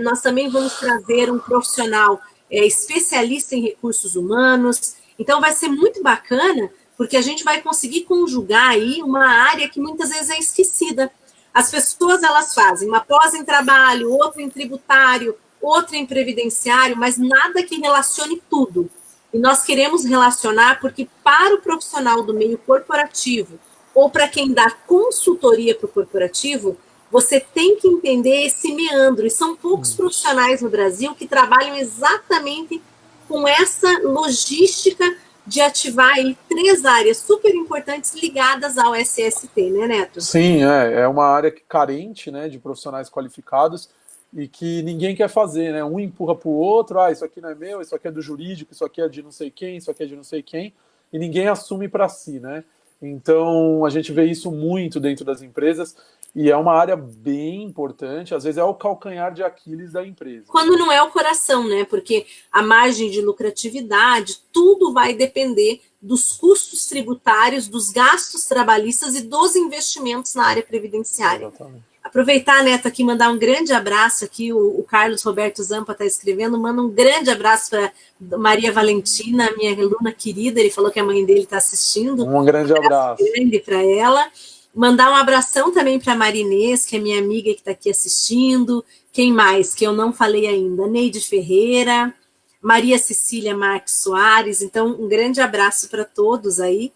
Nós também vamos trazer um profissional especialista em recursos humanos. Então, vai ser muito bacana, porque a gente vai conseguir conjugar aí uma área que muitas vezes é esquecida. As pessoas, elas fazem uma pós em trabalho, outra em tributário, outra em previdenciário, mas nada que relacione tudo. E nós queremos relacionar porque para o profissional do meio corporativo ou para quem dá consultoria para o corporativo, você tem que entender esse meandro. E são poucos profissionais no Brasil que trabalham exatamente com essa logística de ativar aí 3 áreas super importantes ligadas ao SST, né, Neto? Sim, é uma área carente, né, de profissionais qualificados e que ninguém quer fazer, né? Um empurra para o outro, isso aqui não é meu, isso aqui é do jurídico, isso aqui é de não sei quem, isso aqui é de não sei quem, e ninguém assume para si, né? Então, a gente vê isso muito dentro das empresas e é uma área bem importante, às vezes é o calcanhar de Aquiles da empresa. Quando não é o coração, né? Porque a margem de lucratividade, tudo vai depender dos custos tributários, dos gastos trabalhistas e dos investimentos na área previdenciária. Exatamente. Aproveitar, Neto, aqui, mandar um grande abraço aqui, o Carlos Roberto Zampa está escrevendo, manda um grande abraço para Maria Valentina, minha aluna querida, ele falou que a mãe dele está assistindo. Um grande abraço. Grande para ela. Mandar um abração também para a Marinês, que é minha amiga que está aqui assistindo. Quem mais? Que eu não falei ainda. Neide Ferreira, Maria Cecília Marques Soares. Então, um grande abraço para todos aí.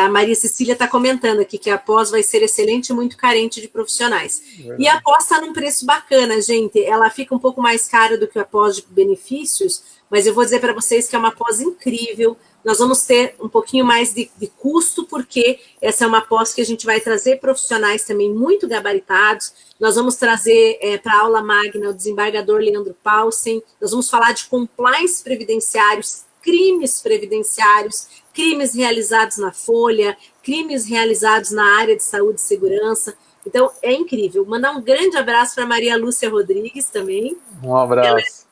A Maria Cecília está comentando aqui que a pós vai ser excelente e muito carente de profissionais. Verdade. E a pós está num preço bacana, gente. Ela fica um pouco mais cara do que a pós de benefícios, mas eu vou dizer para vocês que é uma pós incrível. Nós vamos ter um pouquinho mais de custo, porque essa é uma pós que a gente vai trazer profissionais também muito gabaritados. Nós vamos trazer para a aula magna o desembargador Leandro Paulsen. Nós vamos falar de compliance previdenciários, crimes previdenciários, crimes realizados na folha, crimes realizados na área de saúde e segurança. Então, é incrível. Mandar um grande abraço para a Maria Lúcia Rodrigues também. Um abraço.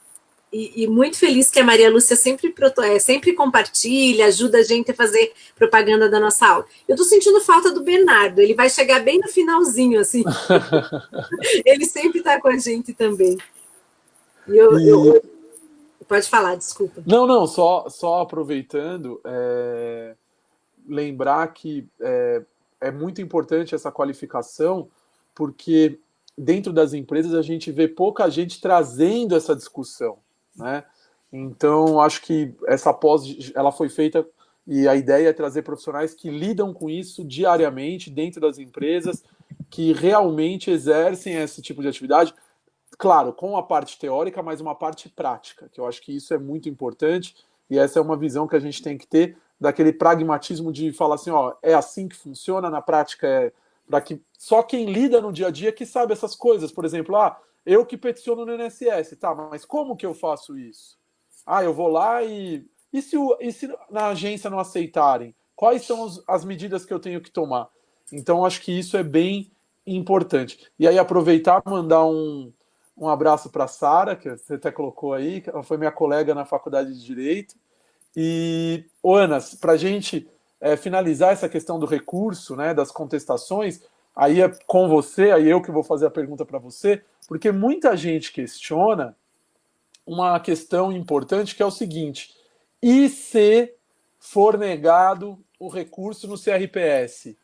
E muito feliz que a Maria Lúcia sempre compartilha, ajuda a gente a fazer propaganda da nossa aula. Eu estou sentindo falta do Bernardo, ele vai chegar bem no finalzinho, assim. Ele sempre está com a gente também. Pode falar, desculpa. Não, só aproveitando, lembrar que é muito importante essa qualificação, porque dentro das empresas a gente vê pouca gente trazendo essa discussão, né? Então, acho que essa pós, ela foi feita e a ideia é trazer profissionais que lidam com isso diariamente dentro das empresas, que realmente exercem esse tipo de atividade, claro, com a parte teórica, mas uma parte prática, que eu acho que isso é muito importante, e essa é uma visão que a gente tem que ter, daquele pragmatismo de falar assim, é assim que funciona, na prática para que só quem lida no dia a dia que sabe essas coisas. Por exemplo, eu que peticiono no INSS, tá, mas como que eu faço isso? Eu vou lá e se na agência não aceitarem? quais são as medidas que eu tenho que tomar. Então, acho que isso é bem importante. E aí, aproveitar e mandar um abraço para a Sara, que você até colocou aí, que ela foi minha colega na Faculdade de Direito. E, Ana, para a gente finalizar essa questão do recurso, né, das contestações, aí é com você, aí eu que vou fazer a pergunta para você, porque muita gente questiona uma questão importante, que é o seguinte: e se for negado o recurso no CRPS?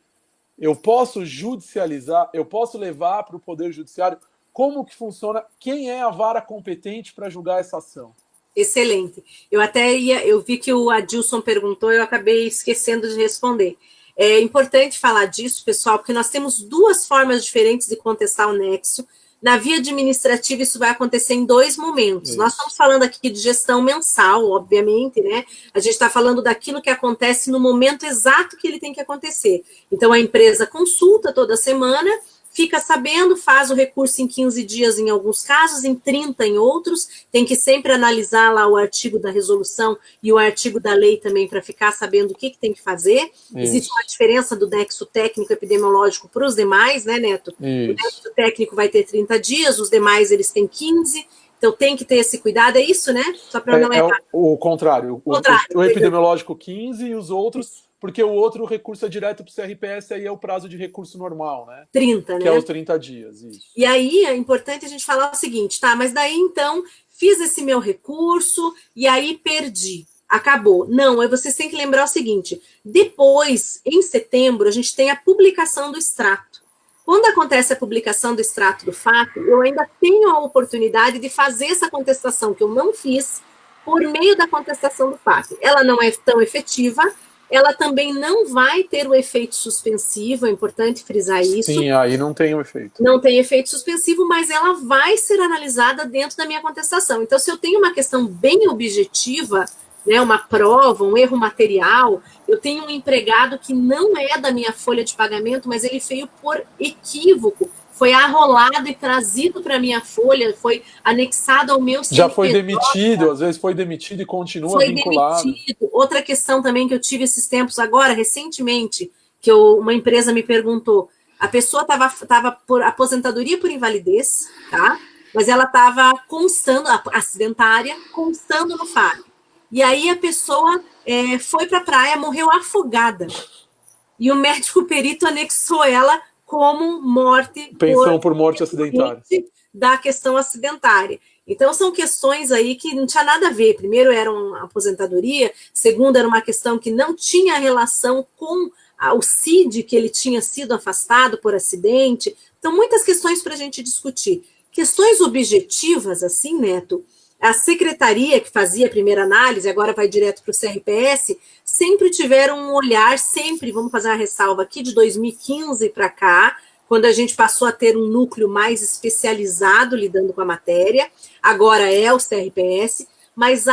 Eu posso judicializar, eu posso levar para o Poder Judiciário? Como que funciona? Quem é a vara competente para julgar essa ação? Excelente. Eu vi que o Adilson perguntou, eu acabei esquecendo de responder. É importante falar disso, pessoal, porque nós temos duas formas diferentes de contestar o nexo. Na via administrativa, isso vai acontecer em 2 momentos. Isso. Nós estamos falando aqui de gestão mensal, obviamente, né? A gente está falando daquilo que acontece no momento exato que ele tem que acontecer. Então, a empresa consulta toda semana, fica sabendo, faz o recurso em 15 dias em alguns casos, em 30 em outros, tem que sempre analisar lá o artigo da resolução e o artigo da lei também para ficar sabendo o que tem que fazer. Isso. Existe uma diferença do nexo técnico epidemiológico para os demais, né, Neto? Isso. O nexo técnico vai ter 30 dias, os demais eles têm 15, então tem que ter esse cuidado, é isso, né? Só para não errar. O contrário, o epidemiológico 15 e os outros... Porque o outro recurso é direto para o CRPS, aí é o prazo de recurso normal, né? 30, né? Que é os 30 dias, isso. E aí é importante a gente falar o seguinte, tá? Mas daí, então, fiz esse meu recurso e aí perdi. Acabou. Não, aí vocês têm que lembrar o seguinte, depois, em setembro, a gente tem a publicação do extrato. Quando acontece a publicação do extrato do fato, eu ainda tenho a oportunidade de fazer essa contestação que eu não fiz por meio da contestação do fato. Ela não é tão efetiva, ela também não vai ter o efeito suspensivo, é importante frisar isso. Sim, aí não tem o efeito. Não tem efeito suspensivo, mas ela vai ser analisada dentro da minha contestação. Então, se eu tenho uma questão bem objetiva, né, uma prova, um erro material, eu tenho um empregado que não é da minha folha de pagamento, mas ele veio por equívoco, foi arrolado e trazido para a minha folha, foi anexado ao meu CNPJ. Já foi demitido, às vezes foi demitido e continua vinculado. Demitido. Outra questão também que eu tive esses tempos agora, recentemente, que uma empresa me perguntou, a pessoa estava por aposentadoria por invalidez, tá? Mas ela estava constando, acidentária, constando no FAP. E aí a pessoa foi para a praia, morreu afogada. E o médico perito anexou ela como morte... Pensão por morte acidentária. Da questão acidentária. Então, são questões aí que não tinha nada a ver. Primeiro, era uma aposentadoria. Segundo, era uma questão que não tinha relação com o CID, que ele tinha sido afastado por acidente. Então, muitas questões para a gente discutir. Questões objetivas, assim, Neto, a secretaria que fazia a primeira análise, agora vai direto para o CRPS, sempre tiveram um olhar, vamos fazer uma ressalva aqui, de 2015 para cá, quando a gente passou a ter um núcleo mais especializado lidando com a matéria, agora é o CRPS, mas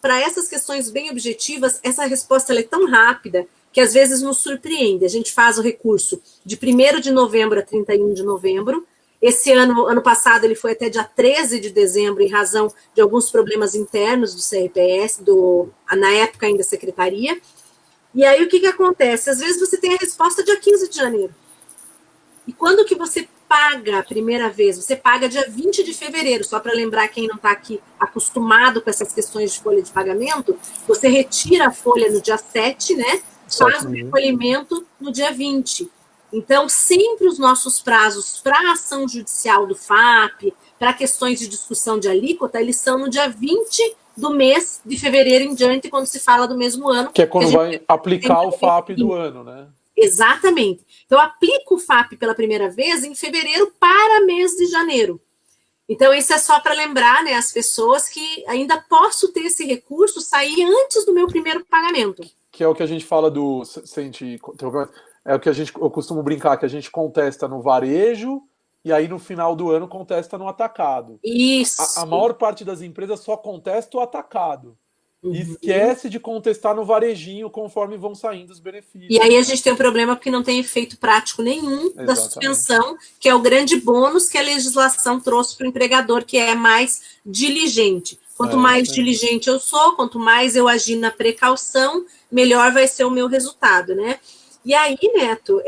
para essas questões bem objetivas, essa resposta é tão rápida que às vezes nos surpreende. A gente faz o recurso de 1º de novembro a 31 de novembro, esse ano passado, ele foi até dia 13 de dezembro, em razão de alguns problemas internos do CRPS, na época ainda secretaria. E aí, o que acontece? Às vezes você tem a resposta dia 15 de janeiro. E quando que você paga a primeira vez? Você paga dia 20 de fevereiro, só para lembrar quem não está aqui acostumado com essas questões de folha de pagamento, você retira a folha no dia 7, né? Faz o recolhimento no dia 20. Então, sempre os nossos prazos para a ação judicial do FAP, para questões de discussão de alíquota, eles são no dia 20 do mês de fevereiro em diante, quando se fala do mesmo ano. Que é quando vai aplicar o FAP do ano, né? Exatamente. Então, eu aplico o FAP pela primeira vez em fevereiro para mês de janeiro. Então, isso é só para lembrar, né, as pessoas que ainda posso ter esse recurso sair antes do meu primeiro pagamento. Que é o que a gente fala é o que eu costumo brincar, que a gente contesta no varejo e aí no final do ano contesta no atacado. Isso. A maior parte das empresas só contesta o atacado. E esquece de contestar no varejinho conforme vão saindo os benefícios. E aí a gente tem um problema porque não tem efeito prático nenhum da suspensão, que é o grande bônus que a legislação trouxe para o empregador, que é mais diligente. Quanto mais diligente eu sou, quanto mais eu agir na precaução, melhor vai ser o meu resultado, né? E aí, Neto,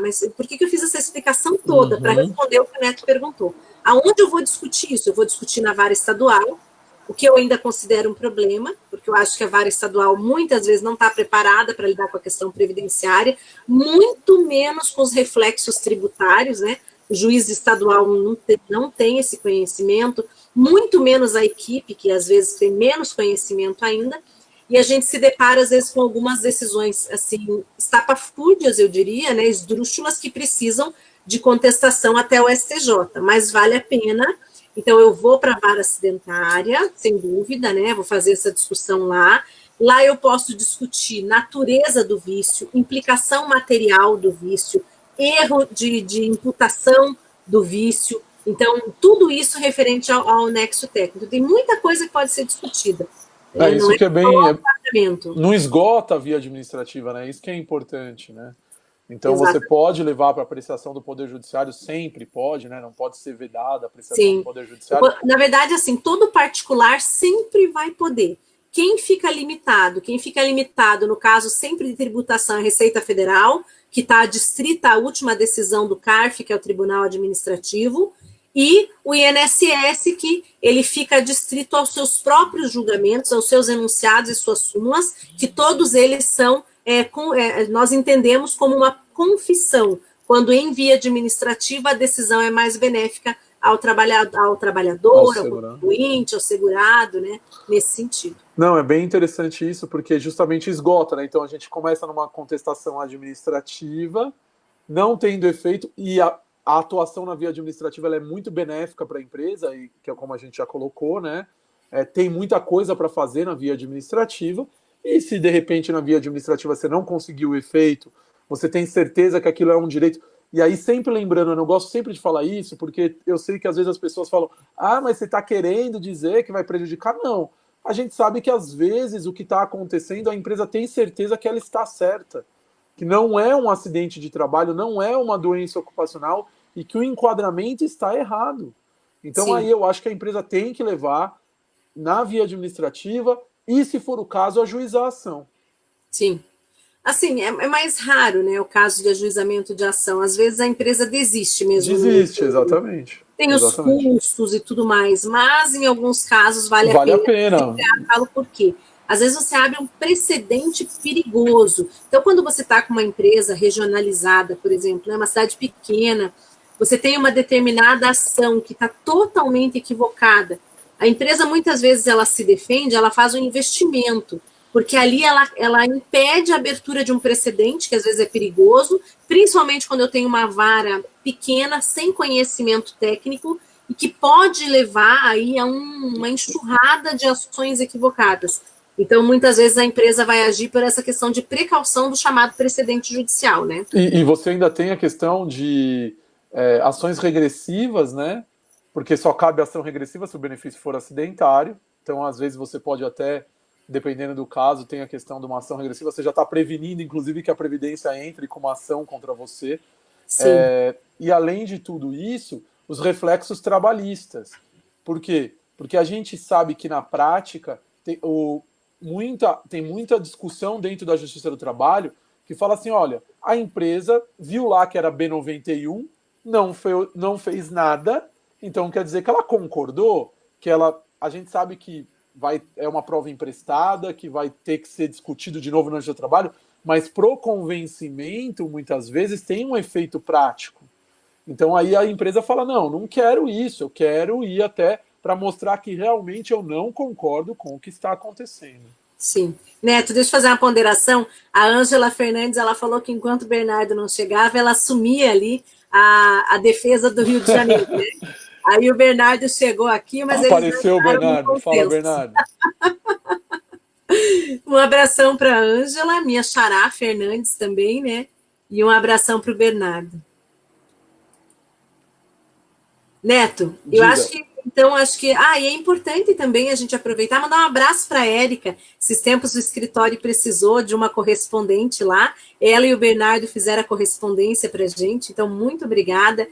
mas por que eu fiz essa explicação toda? Para responder o que o Neto perguntou. Aonde eu vou discutir isso? Eu vou discutir na vara estadual, o que eu ainda considero um problema, porque eu acho que a vara estadual muitas vezes não está preparada para lidar com a questão previdenciária, muito menos com os reflexos tributários, né? O juiz estadual não tem esse conhecimento, muito menos a equipe, que às vezes tem menos conhecimento ainda, e a gente se depara, às vezes, com algumas decisões, assim, estapafúrdias, eu diria, né, esdrúxulas, que precisam de contestação até o STJ, mas vale a pena. Então, eu vou para a vara acidentária, sem dúvida, né, vou fazer essa discussão lá. Lá eu posso discutir natureza do vício, implicação material do vício, erro de imputação do vício. Então, tudo isso referente ao nexo técnico. Tem muita coisa que pode ser discutida. Isso que é bem... Não esgota a via administrativa, né? Isso que é importante, né? Então, Exato. Você pode levar para apreciação do Poder Judiciário, sempre pode, né? Não pode ser vedada a apreciação do Poder Judiciário. Na verdade, assim, todo particular sempre vai poder. Quem fica limitado no caso sempre de tributação é a Receita Federal, que está adstrita à última decisão do CARF, que é o Tribunal Administrativo, e o INSS, que ele fica adstrito aos seus próprios julgamentos, aos seus enunciados e suas súmulas, que todos eles são, nós entendemos como uma confissão, quando em via administrativa a decisão é mais benéfica ao trabalhador, ao contribuinte, ao segurado, né, nesse sentido. Não, é bem interessante isso, porque justamente esgota, né? Então a gente começa numa contestação administrativa, não tendo efeito, e a atuação na via administrativa ela é muito benéfica para a empresa, e que é como a gente já colocou, né? Tem muita coisa para fazer na via administrativa, e se de repente na via administrativa você não conseguiu o efeito, você tem certeza que aquilo é um direito. E aí, sempre lembrando, eu gosto sempre de falar isso, porque eu sei que às vezes as pessoas falam, mas você está querendo dizer que vai prejudicar? Não. A gente sabe que às vezes o que está acontecendo, a empresa tem certeza que ela está certa, que não é um acidente de trabalho, não é uma doença ocupacional e que o enquadramento está errado. Então, Sim. Aí eu acho que a empresa tem que levar na via administrativa e, se for o caso, ajuizar a ação. Sim. Assim, é mais raro, né, o caso de ajuizamento de ação. Às vezes a empresa desiste mesmo. Desiste, exatamente. Tem os custos e tudo mais, mas em alguns casos vale a pena. Eu falo por quê? Às vezes você abre um precedente perigoso. Então, quando você está com uma empresa regionalizada, por exemplo, né, uma cidade pequena, você tem uma determinada ação que está totalmente equivocada. A empresa, muitas vezes, ela se defende, ela faz um investimento, porque ali ela impede a abertura de um precedente, que às vezes é perigoso, principalmente quando eu tenho uma vara pequena, sem conhecimento técnico, e que pode levar aí a uma enxurrada de ações equivocadas. Então, muitas vezes, a empresa vai agir por essa questão de precaução do chamado precedente judicial, né? E você ainda tem a questão de ações regressivas, né? Porque só cabe ação regressiva se o benefício for acidentário. Então, às vezes, você pode até, dependendo do caso, tem a questão de uma ação regressiva, você já está prevenindo, inclusive, que a Previdência entre com uma ação contra você. Sim. E, além de tudo isso, os reflexos trabalhistas. Por quê? Porque a gente sabe que, na prática, tem muita discussão dentro da Justiça do Trabalho que fala assim, olha, a empresa viu lá que era B91, não fez nada, então quer dizer que ela concordou, que a gente sabe que é uma prova emprestada, que vai ter que ser discutido de novo na Justiça do Trabalho, mas pro convencimento, muitas vezes, tem um efeito prático. Então aí a empresa fala, não quero isso, eu quero ir até para mostrar que realmente eu não concordo com o que está acontecendo. Sim. Neto, deixa eu fazer uma ponderação. A Ângela Fernandes, ela falou que enquanto o Bernardo não chegava, ela assumia ali a defesa do Rio de Janeiro, né? Aí o Bernardo chegou aqui, mas apareceu o Bernardo. Fala, Bernardo. Um abração para a Ângela, minha xará Fernandes também, né? E um abração para o Bernardo. Neto, eu acho que e é importante também a gente aproveitar, mandar um abraço para a Érica. Esses tempos o escritório precisou de uma correspondente lá, ela e o Bernardo fizeram a correspondência para a gente, então muito obrigada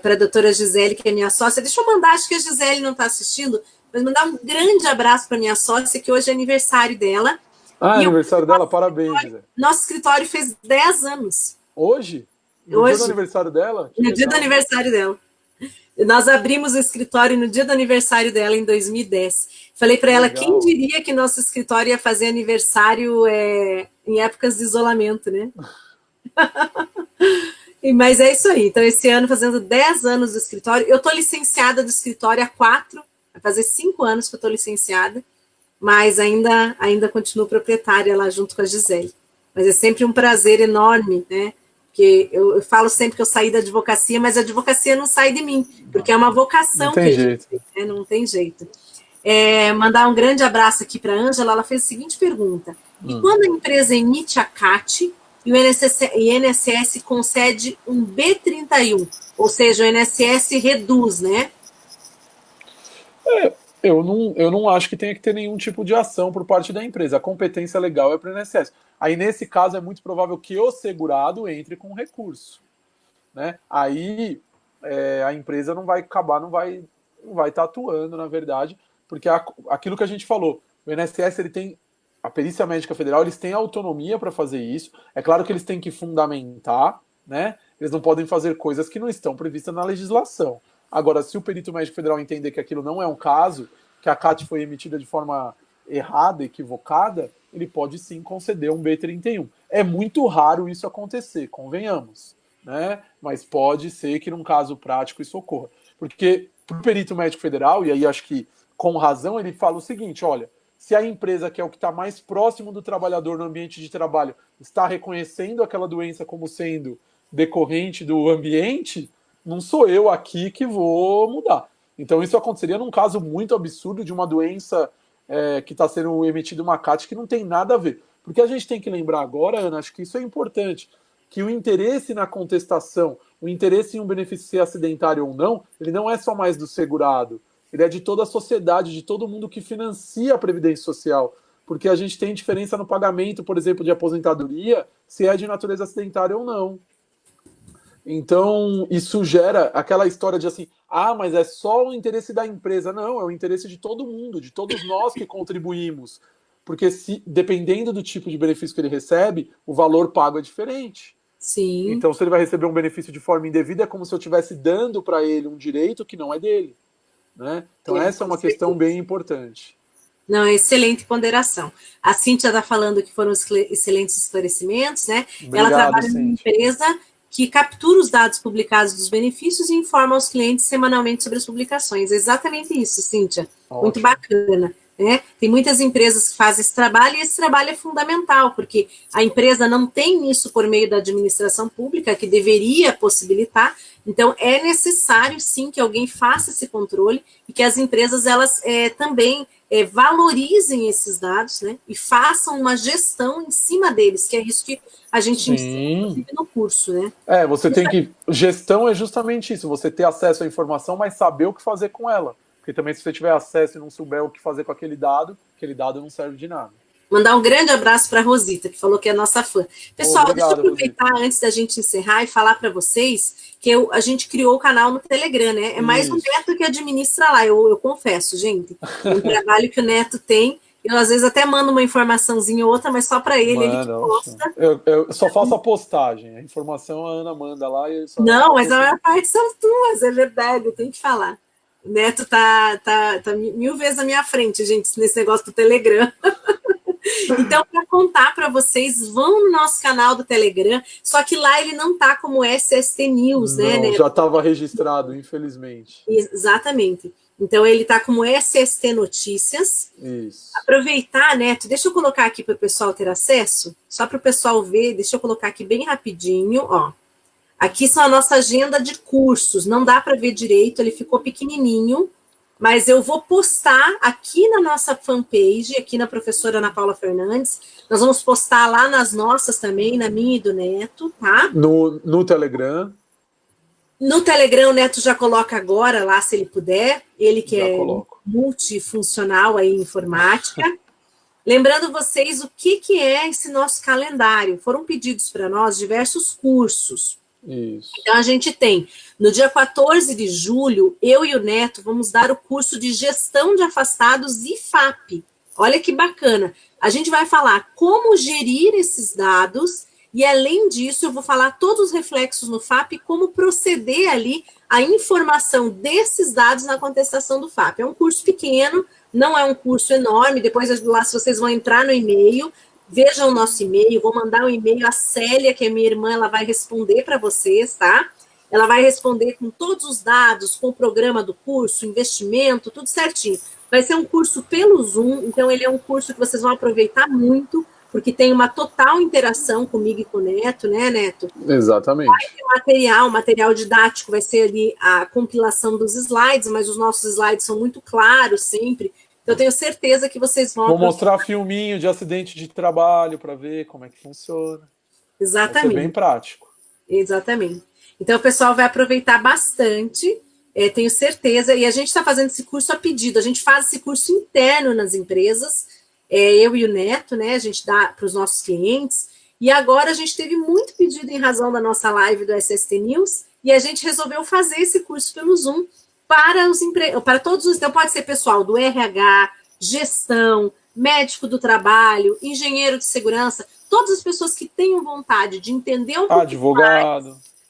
para a doutora Gisele, que é minha sócia. Deixa eu mandar, acho que a Gisele não está assistindo, mas mandar um grande abraço para minha sócia, que hoje é aniversário dela. Ah, aniversário dela, parabéns, Gisele. Nosso escritório fez 10 anos. Hoje? No dia do aniversário dela? No dia do aniversário dela. Nós abrimos o escritório no dia do aniversário dela, em 2010. Falei para ela, quem diria que nosso escritório ia fazer aniversário em épocas de isolamento, né? Mas é isso aí. Então, esse ano, fazendo 10 anos do escritório. Eu estou licenciada do escritório há 4, vai fazer 5 anos que eu estou licenciada, mas ainda continuo proprietária lá junto com a Gisele. Mas é sempre um prazer enorme, né? Porque eu falo sempre que eu saí da advocacia, mas a advocacia não sai de mim, porque é uma vocação que a gente tem, né? Não tem jeito. Mandar um grande abraço aqui para a Ângela, ela fez a seguinte pergunta: e quando a empresa emite a CAT e o INSS concede um B31, ou seja, o INSS reduz, né? Eu não acho que tenha que ter nenhum tipo de ação por parte da empresa. A competência legal é para o INSS. Aí, nesse caso, é muito provável que o segurado entre com recurso, né? Aí a empresa não vai estar atuando, na verdade, porque aquilo que a gente falou, o INSS ele tem a perícia médica federal, eles têm autonomia para fazer isso. É claro que eles têm que fundamentar, né? Eles não podem fazer coisas que não estão previstas na legislação. Agora, se o perito médico federal entender que aquilo não é um caso, que a CAT foi emitida de forma errada, equivocada, ele pode sim conceder um B31. É muito raro isso acontecer, convenhamos, né? Mas pode ser que num caso prático isso ocorra. Porque para o perito médico federal, e aí acho que com razão, ele fala o seguinte, olha, se a empresa, que é o que está mais próximo do trabalhador no ambiente de trabalho, está reconhecendo aquela doença como sendo decorrente do ambiente, não sou eu aqui que vou mudar. Então isso aconteceria num caso muito absurdo de uma doença que está sendo emitida uma CAT que não tem nada a ver. Porque a gente tem que lembrar agora, Ana, acho que isso é importante, que o interesse na contestação, o interesse em um benefício ser acidentário ou não, ele não é só mais do segurado, ele é de toda a sociedade, de todo mundo que financia a Previdência Social. Porque a gente tem diferença no pagamento, por exemplo, de aposentadoria, se é de natureza acidentária ou não. Então, isso gera aquela história de assim, mas é só o interesse da empresa. Não, é o interesse de todo mundo, de todos nós que contribuímos. Porque dependendo do tipo de benefício que ele recebe, o valor pago é diferente. Sim. Então, se ele vai receber um benefício de forma indevida, é como se eu estivesse dando para ele um direito que não é dele, né? Então, essa é uma questão bem importante. Não, excelente ponderação. A Cíntia está falando que foram excelentes esclarecimentos, né? Obrigado, ela trabalha Cíntia. numa empresa que captura os dados publicados dos benefícios e informa aos clientes semanalmente sobre as publicações. É exatamente isso, Cíntia. Ótimo. Muito bacana. Né? Tem muitas empresas que fazem esse trabalho, e esse trabalho é fundamental, porque a empresa não tem isso por meio da administração pública, que deveria possibilitar. Então, é necessário, sim, que alguém faça esse controle e que as empresas, elas também valorizem esses dados, né? E façam uma gestão em cima deles, que é isso que a gente ensina no curso, né? Você tem que... Gestão é justamente isso, você ter acesso à informação, mas saber o que fazer com ela. Porque também, se você tiver acesso e não souber o que fazer com aquele dado não serve de nada. Mandar um grande abraço para a Rosita, que falou que é nossa fã. Pessoal, obrigado, deixa eu aproveitar, Rosita, antes da gente encerrar e falar para vocês que a gente criou o canal no Telegram, né? É mais o Neto que administra lá, eu confesso, gente. É um trabalho que o Neto tem. Eu, às vezes, até mando uma informaçãozinha ou outra, mas só para ele, ele que posta. Eu só faço a postagem. A informação a Ana manda lá. E não, mas a maior parte são tuas, é verdade, eu tenho que falar. O Neto tá 1000 vezes à minha frente, gente, nesse negócio do Telegram. Então, para contar para vocês, vão no nosso canal do Telegram, só que lá ele não tá como SST News, né, Neto? Já estava registrado, infelizmente. Exatamente. Então, ele tá como SST Notícias. Isso. Aproveitar, Neto, deixa eu colocar aqui para o pessoal ter acesso, só para o pessoal ver, deixa eu colocar aqui bem rapidinho, ó. Aqui são a nossa agenda de cursos, não dá para ver direito, ele ficou pequenininho, mas eu vou postar aqui na nossa fanpage, aqui na professora Ana Paula Fernandes, nós vamos postar lá nas nossas também, na minha e do Neto, tá? No Telegram. No Telegram o Neto já coloca agora lá, se ele puder, ele que é multifuncional aí em informática. Lembrando vocês o que é esse nosso calendário. Foram pedidos para nós diversos cursos. Isso. Então, a gente tem, no dia 14 de julho, eu e o Neto vamos dar o curso de Gestão de Afastados e FAP. Olha que bacana. A gente vai falar como gerir esses dados e, além disso, eu vou falar todos os reflexos no FAP, como proceder ali a informação desses dados na contestação do FAP. É um curso pequeno, não é um curso enorme. Depois, lá, se vocês vão entrar no e-mail, vejam o nosso e-mail, vou mandar um e-mail, a Célia, que é minha irmã, ela vai responder para vocês, tá? Ela vai responder com todos os dados, com o programa do curso, investimento, tudo certinho. Vai ser um curso pelo Zoom, então ele é um curso que vocês vão aproveitar muito, porque tem uma total interação comigo e com o Neto, né, Neto? Exatamente. Vai ter material didático, vai ser ali a compilação dos slides, mas os nossos slides são muito claros sempre. Eu tenho certeza que vocês vão... Vou mostrar filminho de acidente de trabalho para ver como é que funciona. Exatamente. Vai ser bem prático. Exatamente. Então, o pessoal vai aproveitar bastante, tenho certeza. E a gente está fazendo esse curso a pedido. A gente faz esse curso interno nas empresas, eu e o Neto, né? A gente dá para os nossos clientes. E agora a gente teve muito pedido em razão da nossa live do SST News, e a gente resolveu fazer esse curso pelo Zoom para todos os... Então, pode ser pessoal do RH, gestão, médico do trabalho, engenheiro de segurança, todas as pessoas que tenham vontade de entender um pouco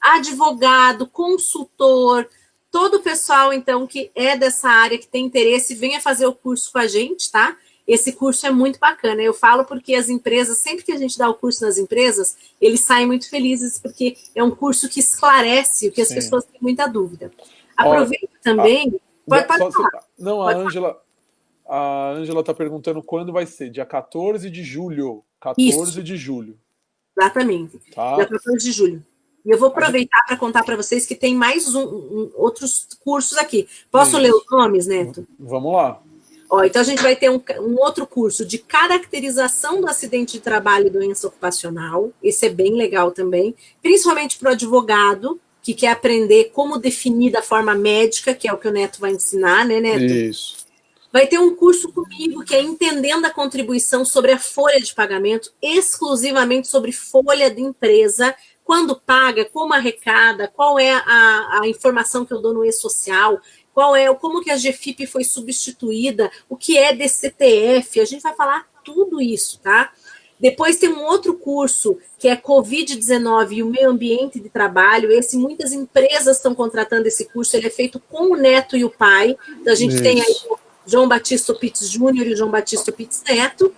advogado, consultor, todo o pessoal, então, que é dessa área, que tem interesse, venha fazer o curso com a gente, tá? Esse curso é muito bacana. Eu falo porque as empresas, sempre que a gente dá o curso nas empresas, eles saem muito felizes, porque é um curso que esclarece o que as pessoas têm muita dúvida. Aproveito também... Pode falar. Não, a Ângela está perguntando quando vai ser. Dia 14 de julho. 14 de julho. Exatamente. Tá? Dia 14 de julho. E eu vou aproveitar para contar para vocês que tem mais outros cursos aqui. Posso ler os nomes, Neto? Vamos lá. Então, a gente vai ter um outro curso de caracterização do acidente de trabalho e doença ocupacional. Esse é bem legal também. Principalmente para o advogado, que quer aprender como definir da forma médica, que é o que o Neto vai ensinar, né, Neto? Isso. Vai ter um curso comigo que é Entendendo a Contribuição sobre a folha de pagamento, exclusivamente sobre folha de empresa, quando paga, como arrecada, qual é a informação que eu dou no e-social, como que a GFIP foi substituída, o que é DCTF, a gente vai falar tudo isso, tá? Depois tem um outro curso, que é Covid-19 e o meio ambiente de trabalho. Muitas empresas estão contratando esse curso, ele é feito com o neto e o pai. Então, a gente tem aí o João Batista Opitz Júnior e o João Batista Opitz Neto.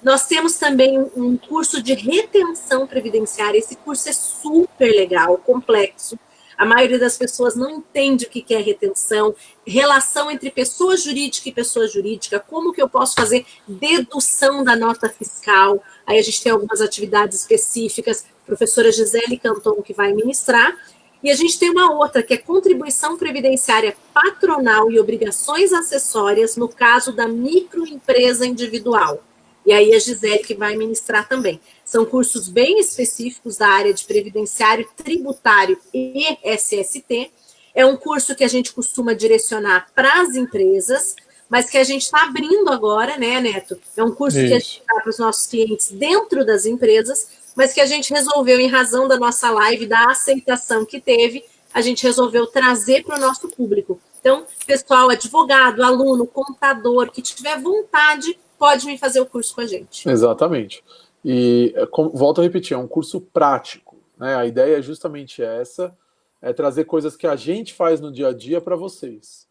Nós temos também um curso de retenção previdenciária. Esse curso é super legal, complexo. A maioria das pessoas não entende o que é retenção, relação entre pessoa jurídica e pessoa jurídica, como que eu posso fazer dedução da nota fiscal. Aí a gente tem algumas atividades específicas, a professora Gisele Canton que vai ministrar, e a gente tem uma outra, que é contribuição previdenciária patronal e obrigações acessórias no caso da microempresa individual. E aí a Gisele que vai ministrar também. São cursos bem específicos da área de previdenciário, tributário e SST. É um curso que a gente costuma direcionar para as empresas, mas que a gente está abrindo agora, né, Neto? É um curso que a gente dá para os nossos clientes dentro das empresas, mas que a gente resolveu, em razão da nossa live, da aceitação que teve, a gente resolveu trazer para o nosso público. Então, pessoal, advogado, aluno, contador, que tiver vontade, pode vir fazer o curso com a gente. Exatamente. E, volto a repetir, é um curso prático, né? A ideia é justamente essa, é trazer coisas que a gente faz no dia a dia para vocês.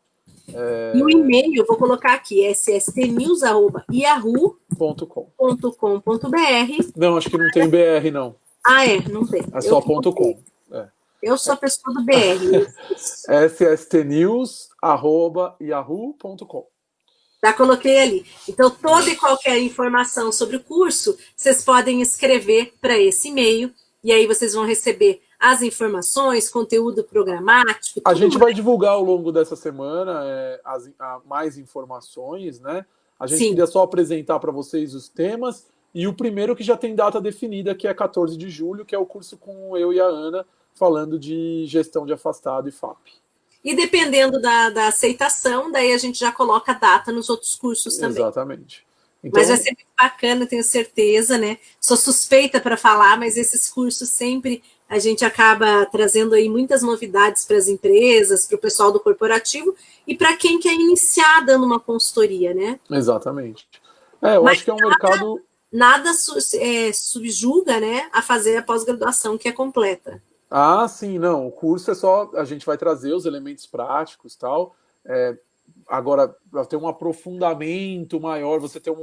E o e-mail, eu vou colocar aqui, sstnews@yahoo.com.br. Não, acho que não tem BR, não. Não tem. É só .com. Eu sou a pessoa do BR. sstnews@yahoo.com. Já coloquei ali. Então, toda e qualquer informação sobre o curso, vocês podem escrever para esse e-mail, e aí vocês vão receber as informações, conteúdo programático. A gente vai divulgar ao longo dessa semana mais informações, né? A gente queria só apresentar para vocês os temas, e o primeiro que já tem data definida, que é 14 de julho, que é o curso com eu e a Ana, falando de gestão de afastado e FAP. E dependendo da aceitação, daí a gente já coloca a data nos outros cursos também. Exatamente. Então, mas vai ser muito bacana, tenho certeza, né? Sou suspeita para falar, mas esses cursos sempre a gente acaba trazendo aí muitas novidades para as empresas, para o pessoal do corporativo e para quem quer iniciar dando uma consultoria, né? Exatamente. Eu acho que é um mercado... Nada subjuga, né, a fazer a pós-graduação que é completa. Ah, sim, não. O curso é só... A gente vai trazer os elementos práticos e tal. Agora, para ter um aprofundamento maior, você ter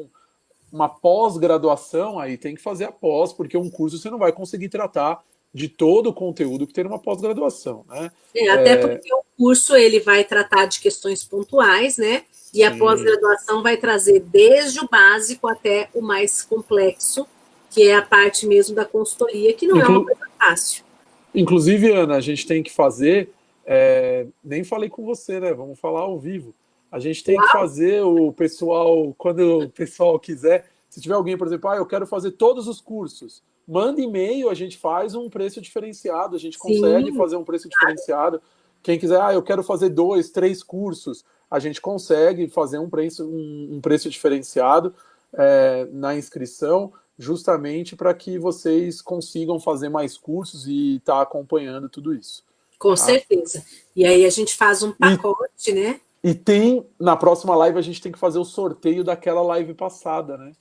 uma pós-graduação, aí tem que fazer a pós, porque um curso você não vai conseguir tratar de todo o conteúdo que tem numa pós-graduação, né? Até porque o curso ele vai tratar de questões pontuais, né? E sim, a pós-graduação vai trazer desde o básico até o mais complexo, que é a parte mesmo da consultoria, que não é uma coisa fácil. Inclusive, Ana, a gente tem que fazer, nem falei com você, né? Vamos falar ao vivo. A gente tem que fazer o pessoal, quando o pessoal quiser, se tiver alguém, por exemplo, eu quero fazer todos os cursos, manda e-mail, a gente faz um preço diferenciado, a gente consegue fazer um preço diferenciado. Quem quiser, eu quero fazer 2, 3 cursos, a gente consegue fazer um preço diferenciado na inscrição, justamente para que vocês consigam fazer mais cursos e estar acompanhando tudo isso. Com certeza. E aí a gente faz um pacote, né? E na próxima live, a gente tem que fazer o sorteio daquela live passada, né?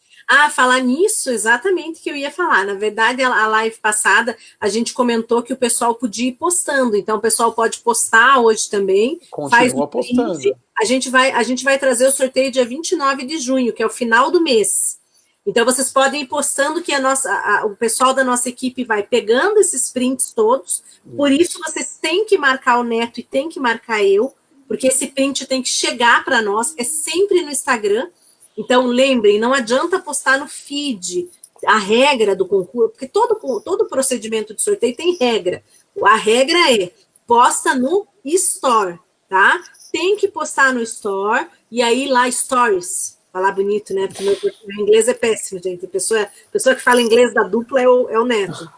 Falar nisso, exatamente que eu ia falar. Na verdade, a live passada, a gente comentou que o pessoal podia ir postando. Então, o pessoal pode postar hoje também. Continua postando. A gente vai trazer o sorteio dia 29 de junho, que é o final do mês. Então, vocês podem ir postando que o pessoal da nossa equipe vai pegando esses prints todos. Por isso, vocês têm que marcar o Neto e têm que marcar eu, porque esse print tem que chegar para nós, é sempre no Instagram. Então, lembrem, não adianta postar no feed a regra do concurso, porque todo procedimento de sorteio tem regra. A regra é, posta no Store, tá? Tem que postar no Store, e aí lá, Stories, falar bonito, né? Porque meu inglês é péssimo, gente. A pessoa que fala inglês da dupla é o Neto.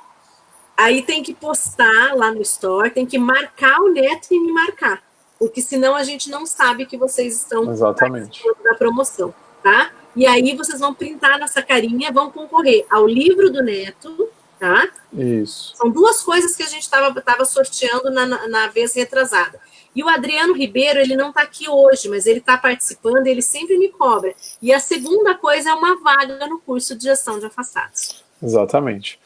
Aí tem que postar lá no Store, tem que marcar o Neto e me marcar, porque senão a gente não sabe que vocês estão participando da promoção, tá? E aí vocês vão printar nessa carinha, vão concorrer ao livro do Neto, tá? Isso. São 2 coisas que a gente estava sorteando na vez retrasada. E o Adriano Ribeiro, ele não está aqui hoje, mas ele está participando, ele sempre me cobra. E a segunda coisa é uma vaga no curso de gestão de afastados. Exatamente.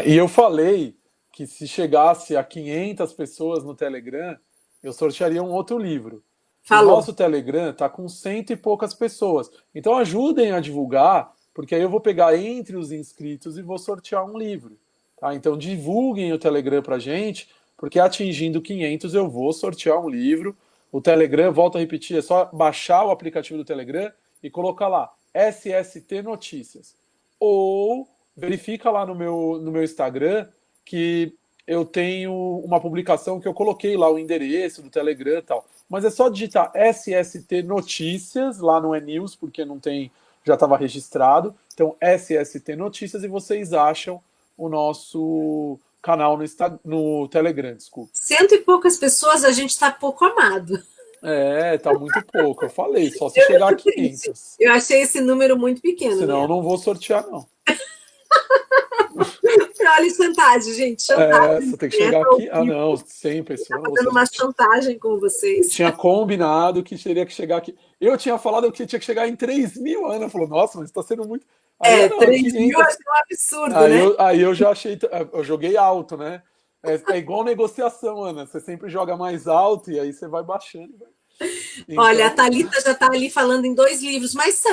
E eu falei que se chegasse a 500 pessoas no Telegram, eu sortearia um outro livro. Falou. O nosso Telegram está com 100 e poucas pessoas. Então ajudem a divulgar, porque aí eu vou pegar entre os inscritos e vou sortear um livro. Tá? Então divulguem o Telegram para a gente, porque atingindo 500 eu vou sortear um livro. O Telegram, volto a repetir, é só baixar o aplicativo do Telegram e colocar lá, SST Notícias. Ou verifica lá no meu Instagram que eu tenho uma publicação que eu coloquei lá o endereço do Telegram e tal. Mas é só digitar SST Notícias, lá no E-News, porque não tem, já estava registrado. Então, SST Notícias, e vocês acham o nosso canal no Telegram, desculpa. 100 e poucas pessoas, a gente está pouco amado. Tá muito pouco. Eu falei, só se chegar a 500. Eu achei esse número muito pequeno. Senão eu não vou sortear, não. Olha, chantagem, gente. Chantagem. Você tem que chegar aqui. Não, 100 pessoas. Tá fazendo uma chantagem com vocês. Tinha combinado que teria que chegar aqui. Eu tinha falado que tinha que chegar em 3 mil. A Ana falou, nossa, mas está sendo muito. 3 mil eu achei um absurdo, né? Aí eu já achei. Eu joguei alto, né? É igual negociação, Ana. Você sempre joga mais alto e aí você vai baixando. Então... Olha, a Thalita já está ali falando em 2 livros, mas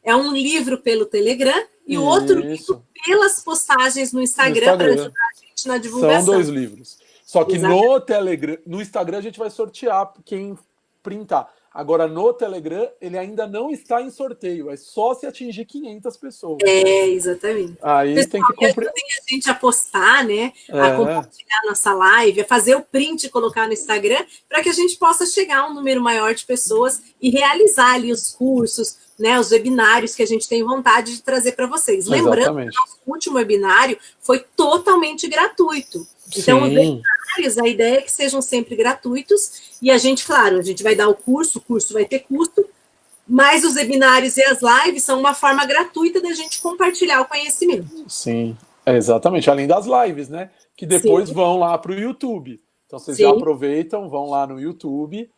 é um livro pelo Telegram e o outro livro pelas postagens no Instagram. Para ajudar a gente na divulgação. São 2 livros. Só que no Telegram, no Instagram a gente vai sortear quem printar. Agora, no Telegram, ele ainda não está em sorteio. É só se atingir 500 pessoas. Exatamente. Aí pessoal, tem que cumprir. A gente a postar, né? A compartilhar nossa live, a fazer o print e colocar no Instagram, para que a gente possa chegar a um número maior de pessoas e realizar ali os cursos, né? Os webinários que a gente tem vontade de trazer para vocês. Lembrando que o nosso último webinário foi totalmente gratuito. Então, os webinários, a ideia é que sejam sempre gratuitos, e a gente, claro, a gente vai dar o curso vai ter custo, mas os webinários e as lives são uma forma gratuita da gente compartilhar o conhecimento. Sim. Exatamente, além das lives, né? Que depois Sim, vão lá para o YouTube. Então vocês já sim. aproveitam, vão lá no YouTube,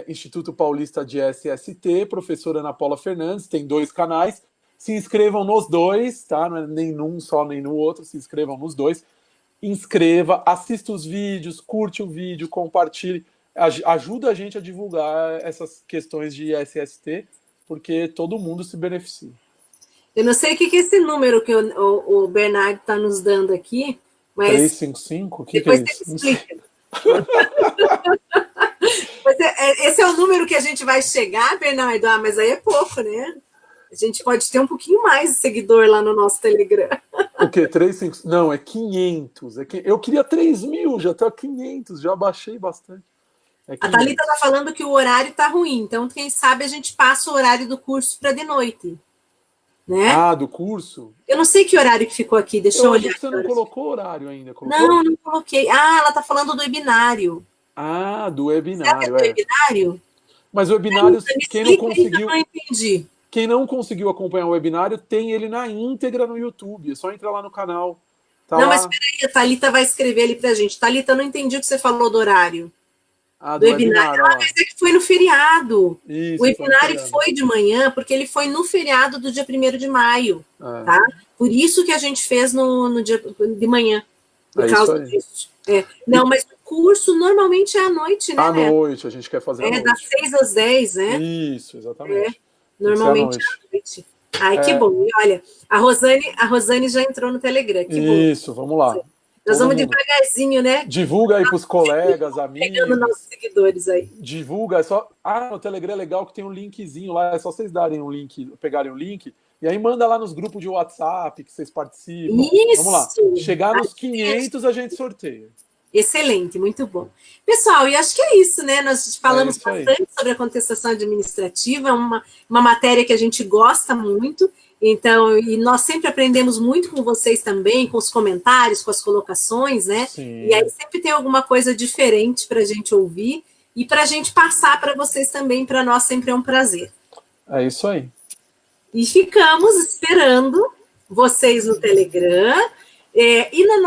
Instituto Paulista de SST, professora Ana Paula Fernandes, tem 2 canais. Se inscrevam nos 2, tá? Não é nem num só, nem no outro, se inscrevam nos 2. Inscreva, assista os vídeos, curte o vídeo, compartilhe. Ajuda a gente a divulgar essas questões de SST, porque todo mundo se beneficia. Eu não sei o que é esse número que o Bernardo está nos dando aqui, mas 355? O que é depois você isso? me explica. Esse é o número que a gente vai chegar, Bernardo? Ah, mas aí é pouco, né? A gente pode ter um pouquinho mais de seguidor lá no nosso Telegram. O quê? 355? Não, é 500. Eu queria 3.000, já tá 500, já baixei bastante. É A Thalita 500. está falando que o horário está ruim, então quem sabe a gente passa o horário do curso para de noite, né? Ah, do curso? Eu não sei que horário que ficou aqui, deixa eu Eu acho olhar. que você não colocou horário ainda, Não, colocou? não coloquei. Ah, ela está falando do webinário. Ah, do Será que é webinário, do webinário? Mas o webinário, Me explica aí que eu não entendi. quem não conseguiu acompanhar o webinário, tem ele na íntegra no YouTube. É só entrar lá no canal. Tá Não, mas lá. peraí, a Thalita vai escrever ali pra gente. Thalita, eu não entendi o que você falou do horário. Ah, Do do webinário. webinário, Ah, olha lá. mas é que foi no feriado. O Isso, foi no webinário feriado. foi de manhã, porque ele foi no feriado do dia 1º de maio, É, tá? Por isso que a gente fez no dia de manhã, por é isso causa aí. disso. Não, mas o curso normalmente é à noite, né, À Neto? noite, a gente quer fazer à Das noite. 6 às 10, né? Isso, exatamente. Tem que ser à Normalmente é noite. à noite. Ai, que É, bom. E olha, a Rosane já entrou no Telegram, que bom. isso, vamos lá. Nós Todo vamos mundo. devagarzinho, né? Divulga aí para os colegas, Pegando nossos amigos. seguidores aí. Divulga, é só. Ah, no Telegram é legal que tem um linkzinho lá, é só vocês darem um link, pegarem o link, e aí manda lá nos grupos de WhatsApp que vocês participam. Vamos lá. Isso! Chegar nos Assim, 500 a gente sorteia. excelente, muito bom. Pessoal, e acho que é isso, né? Nós É falamos isso aí. bastante sobre a contestação administrativa, uma matéria que a gente gosta muito, então, e nós sempre aprendemos muito com vocês também, com os comentários, com as colocações, né? E aí Sim. sempre tem alguma coisa diferente para a gente ouvir e para a gente passar para vocês também, para nós sempre é um prazer. É isso aí. E ficamos esperando vocês no Telegram e na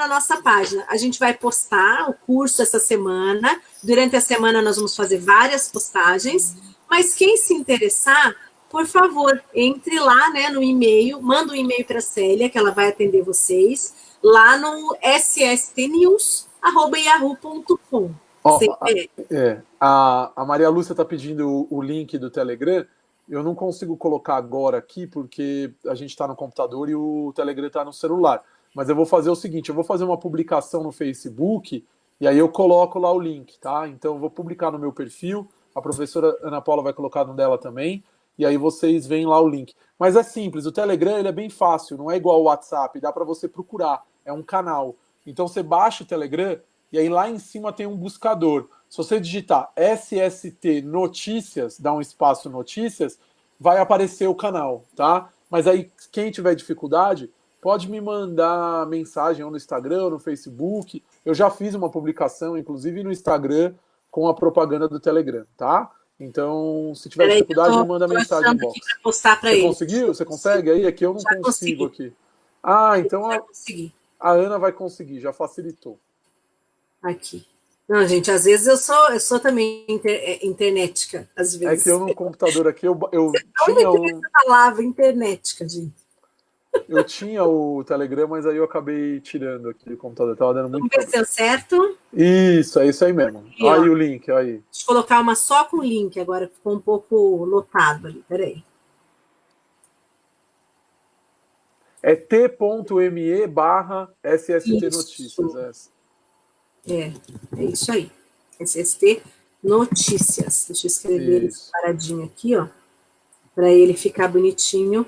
nossa página. A gente vai postar o curso essa semana. Durante a semana nós vamos fazer várias postagens, mas quem se interessar, por favor, entre lá, né, no e-mail, manda um e-mail para a Célia, que ela vai atender vocês, lá no sstnews@yahoo.com. Ó, Sempre. a Maria Lúcia está pedindo o link do Telegram. Eu não consigo colocar agora aqui porque a gente está no computador e o Telegram está no celular. Mas eu vou fazer o seguinte: eu vou fazer uma publicação no Facebook e aí eu coloco lá o link, tá? Então eu vou publicar no meu perfil, a professora Ana Paula vai colocar no dela também, e aí vocês veem lá o link. Mas é simples, o Telegram ele é bem fácil, não é igual o WhatsApp, dá para você procurar, é um canal. Então você baixa o Telegram e aí lá em cima tem um buscador. Se você digitar SST Notícias, dá um espaço Notícias, vai aparecer o canal, tá? Mas aí, quem tiver dificuldade, pode me mandar mensagem ou no Instagram ou no Facebook. Eu já fiz uma publicação, inclusive no Instagram, com a propaganda do Telegram, tá? Então, se tiver Peraí, dificuldade, me eu manda estou mensagem em achando aqui box. para postar para Você ele. conseguiu? Você consegue aí? Aqui eu não Já consigo consegui. aqui. Ah, então Já consegui. a Ana vai conseguir, já facilitou. Aqui. Não, gente, às vezes eu sou também internetica, às É que eu vezes. no computador aqui, eu Onde tinha que o, essa palavra internetica, gente? eu tinha o Telegram, mas aí eu acabei tirando aqui o computador, tava dando muito Vamos ver se problema. deu certo. Isso, é isso aí mesmo. Aqui, ó. Aí o link, aí. Deixa eu colocar uma só com link agora, ficou um pouco lotado ali. Peraí. É t.me barra SST Isso. Notícias. É isso aí. SST Notícias. Deixa eu escrever ele Isso. separadinho aqui, ó. Para ele ficar bonitinho.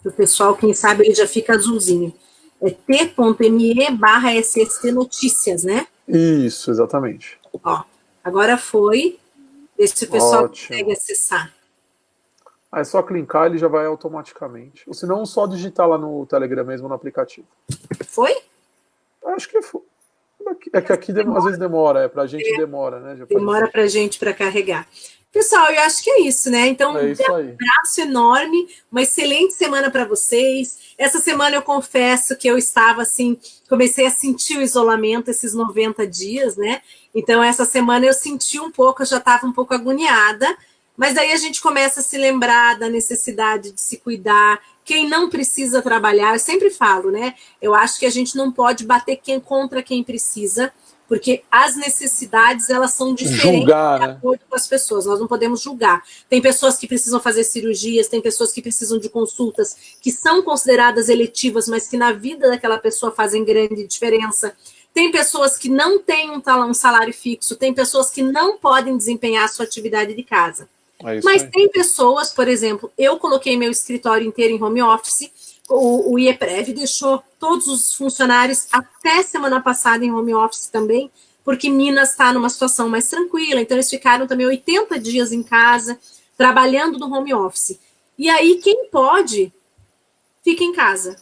Para o pessoal, quem sabe, ele já fica azulzinho. É t.me barra SST Notícias, né? Isso, exatamente. Ó, agora foi. Ver se o pessoal Ótimo. consegue acessar. Aí é só clicar, ele já vai automaticamente. Ou se não, só digitar lá no Telegram mesmo, no aplicativo. Foi? Acho que foi. É que aqui às vezes demora, pra gente demora, né? Demora para a gente para carregar. Pessoal, eu acho que é isso, né? Então, É isso aí. um abraço enorme, uma excelente semana para vocês. Essa semana eu confesso que eu estava assim, comecei a sentir o isolamento esses 90 dias, né? Então, essa semana eu senti um pouco, eu já estava um pouco agoniada, mas aí a gente começa a se lembrar da necessidade de se cuidar. Quem não precisa trabalhar, eu sempre falo, né? Eu acho que a gente não pode bater contra quem precisa, porque as necessidades, elas são diferentes Julgar, de né? acordo com as pessoas, nós não podemos julgar. Tem pessoas que precisam fazer cirurgias, tem pessoas que precisam de consultas que são consideradas eletivas, mas que na vida daquela pessoa fazem grande diferença. Tem pessoas que não têm um salário fixo, tem pessoas que não podem desempenhar a sua atividade de casa. Mas tem pessoas, por exemplo, eu coloquei meu escritório inteiro em home office, o IEPREV deixou todos os funcionários até semana passada em home office também, porque Minas está numa situação mais tranquila, então eles ficaram também 80 dias em casa, trabalhando no home office. E aí, quem pode, fica em casa.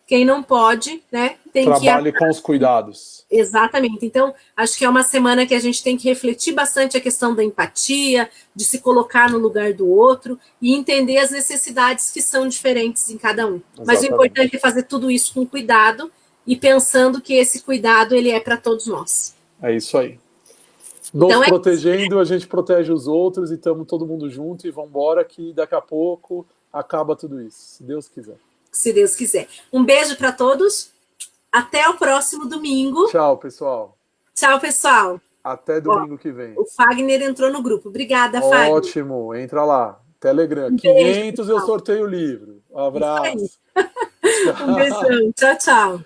Quem não pode, né, tem que... Trabalhe com os cuidados. Exatamente. Então, acho que é uma semana que a gente tem que refletir bastante a questão da empatia, de se colocar no lugar do outro e entender as necessidades que são diferentes em cada um. Exatamente. Mas o importante é fazer tudo isso com cuidado e pensando que esse cuidado ele é para todos nós. É isso aí. Nos então, protegendo, a gente protege os outros e estamos todo mundo junto e vamos embora que daqui a pouco acaba tudo isso, se Deus quiser. Se Deus quiser. Um beijo para todos. Até o próximo domingo. Tchau, pessoal. Tchau, pessoal. Até domingo que vem. O Fagner entrou no grupo. Obrigada, Fagner. Ótimo. Entra lá. Telegram. 500 eu sorteio o livro. Um abraço. Um beijão. Tchau, tchau.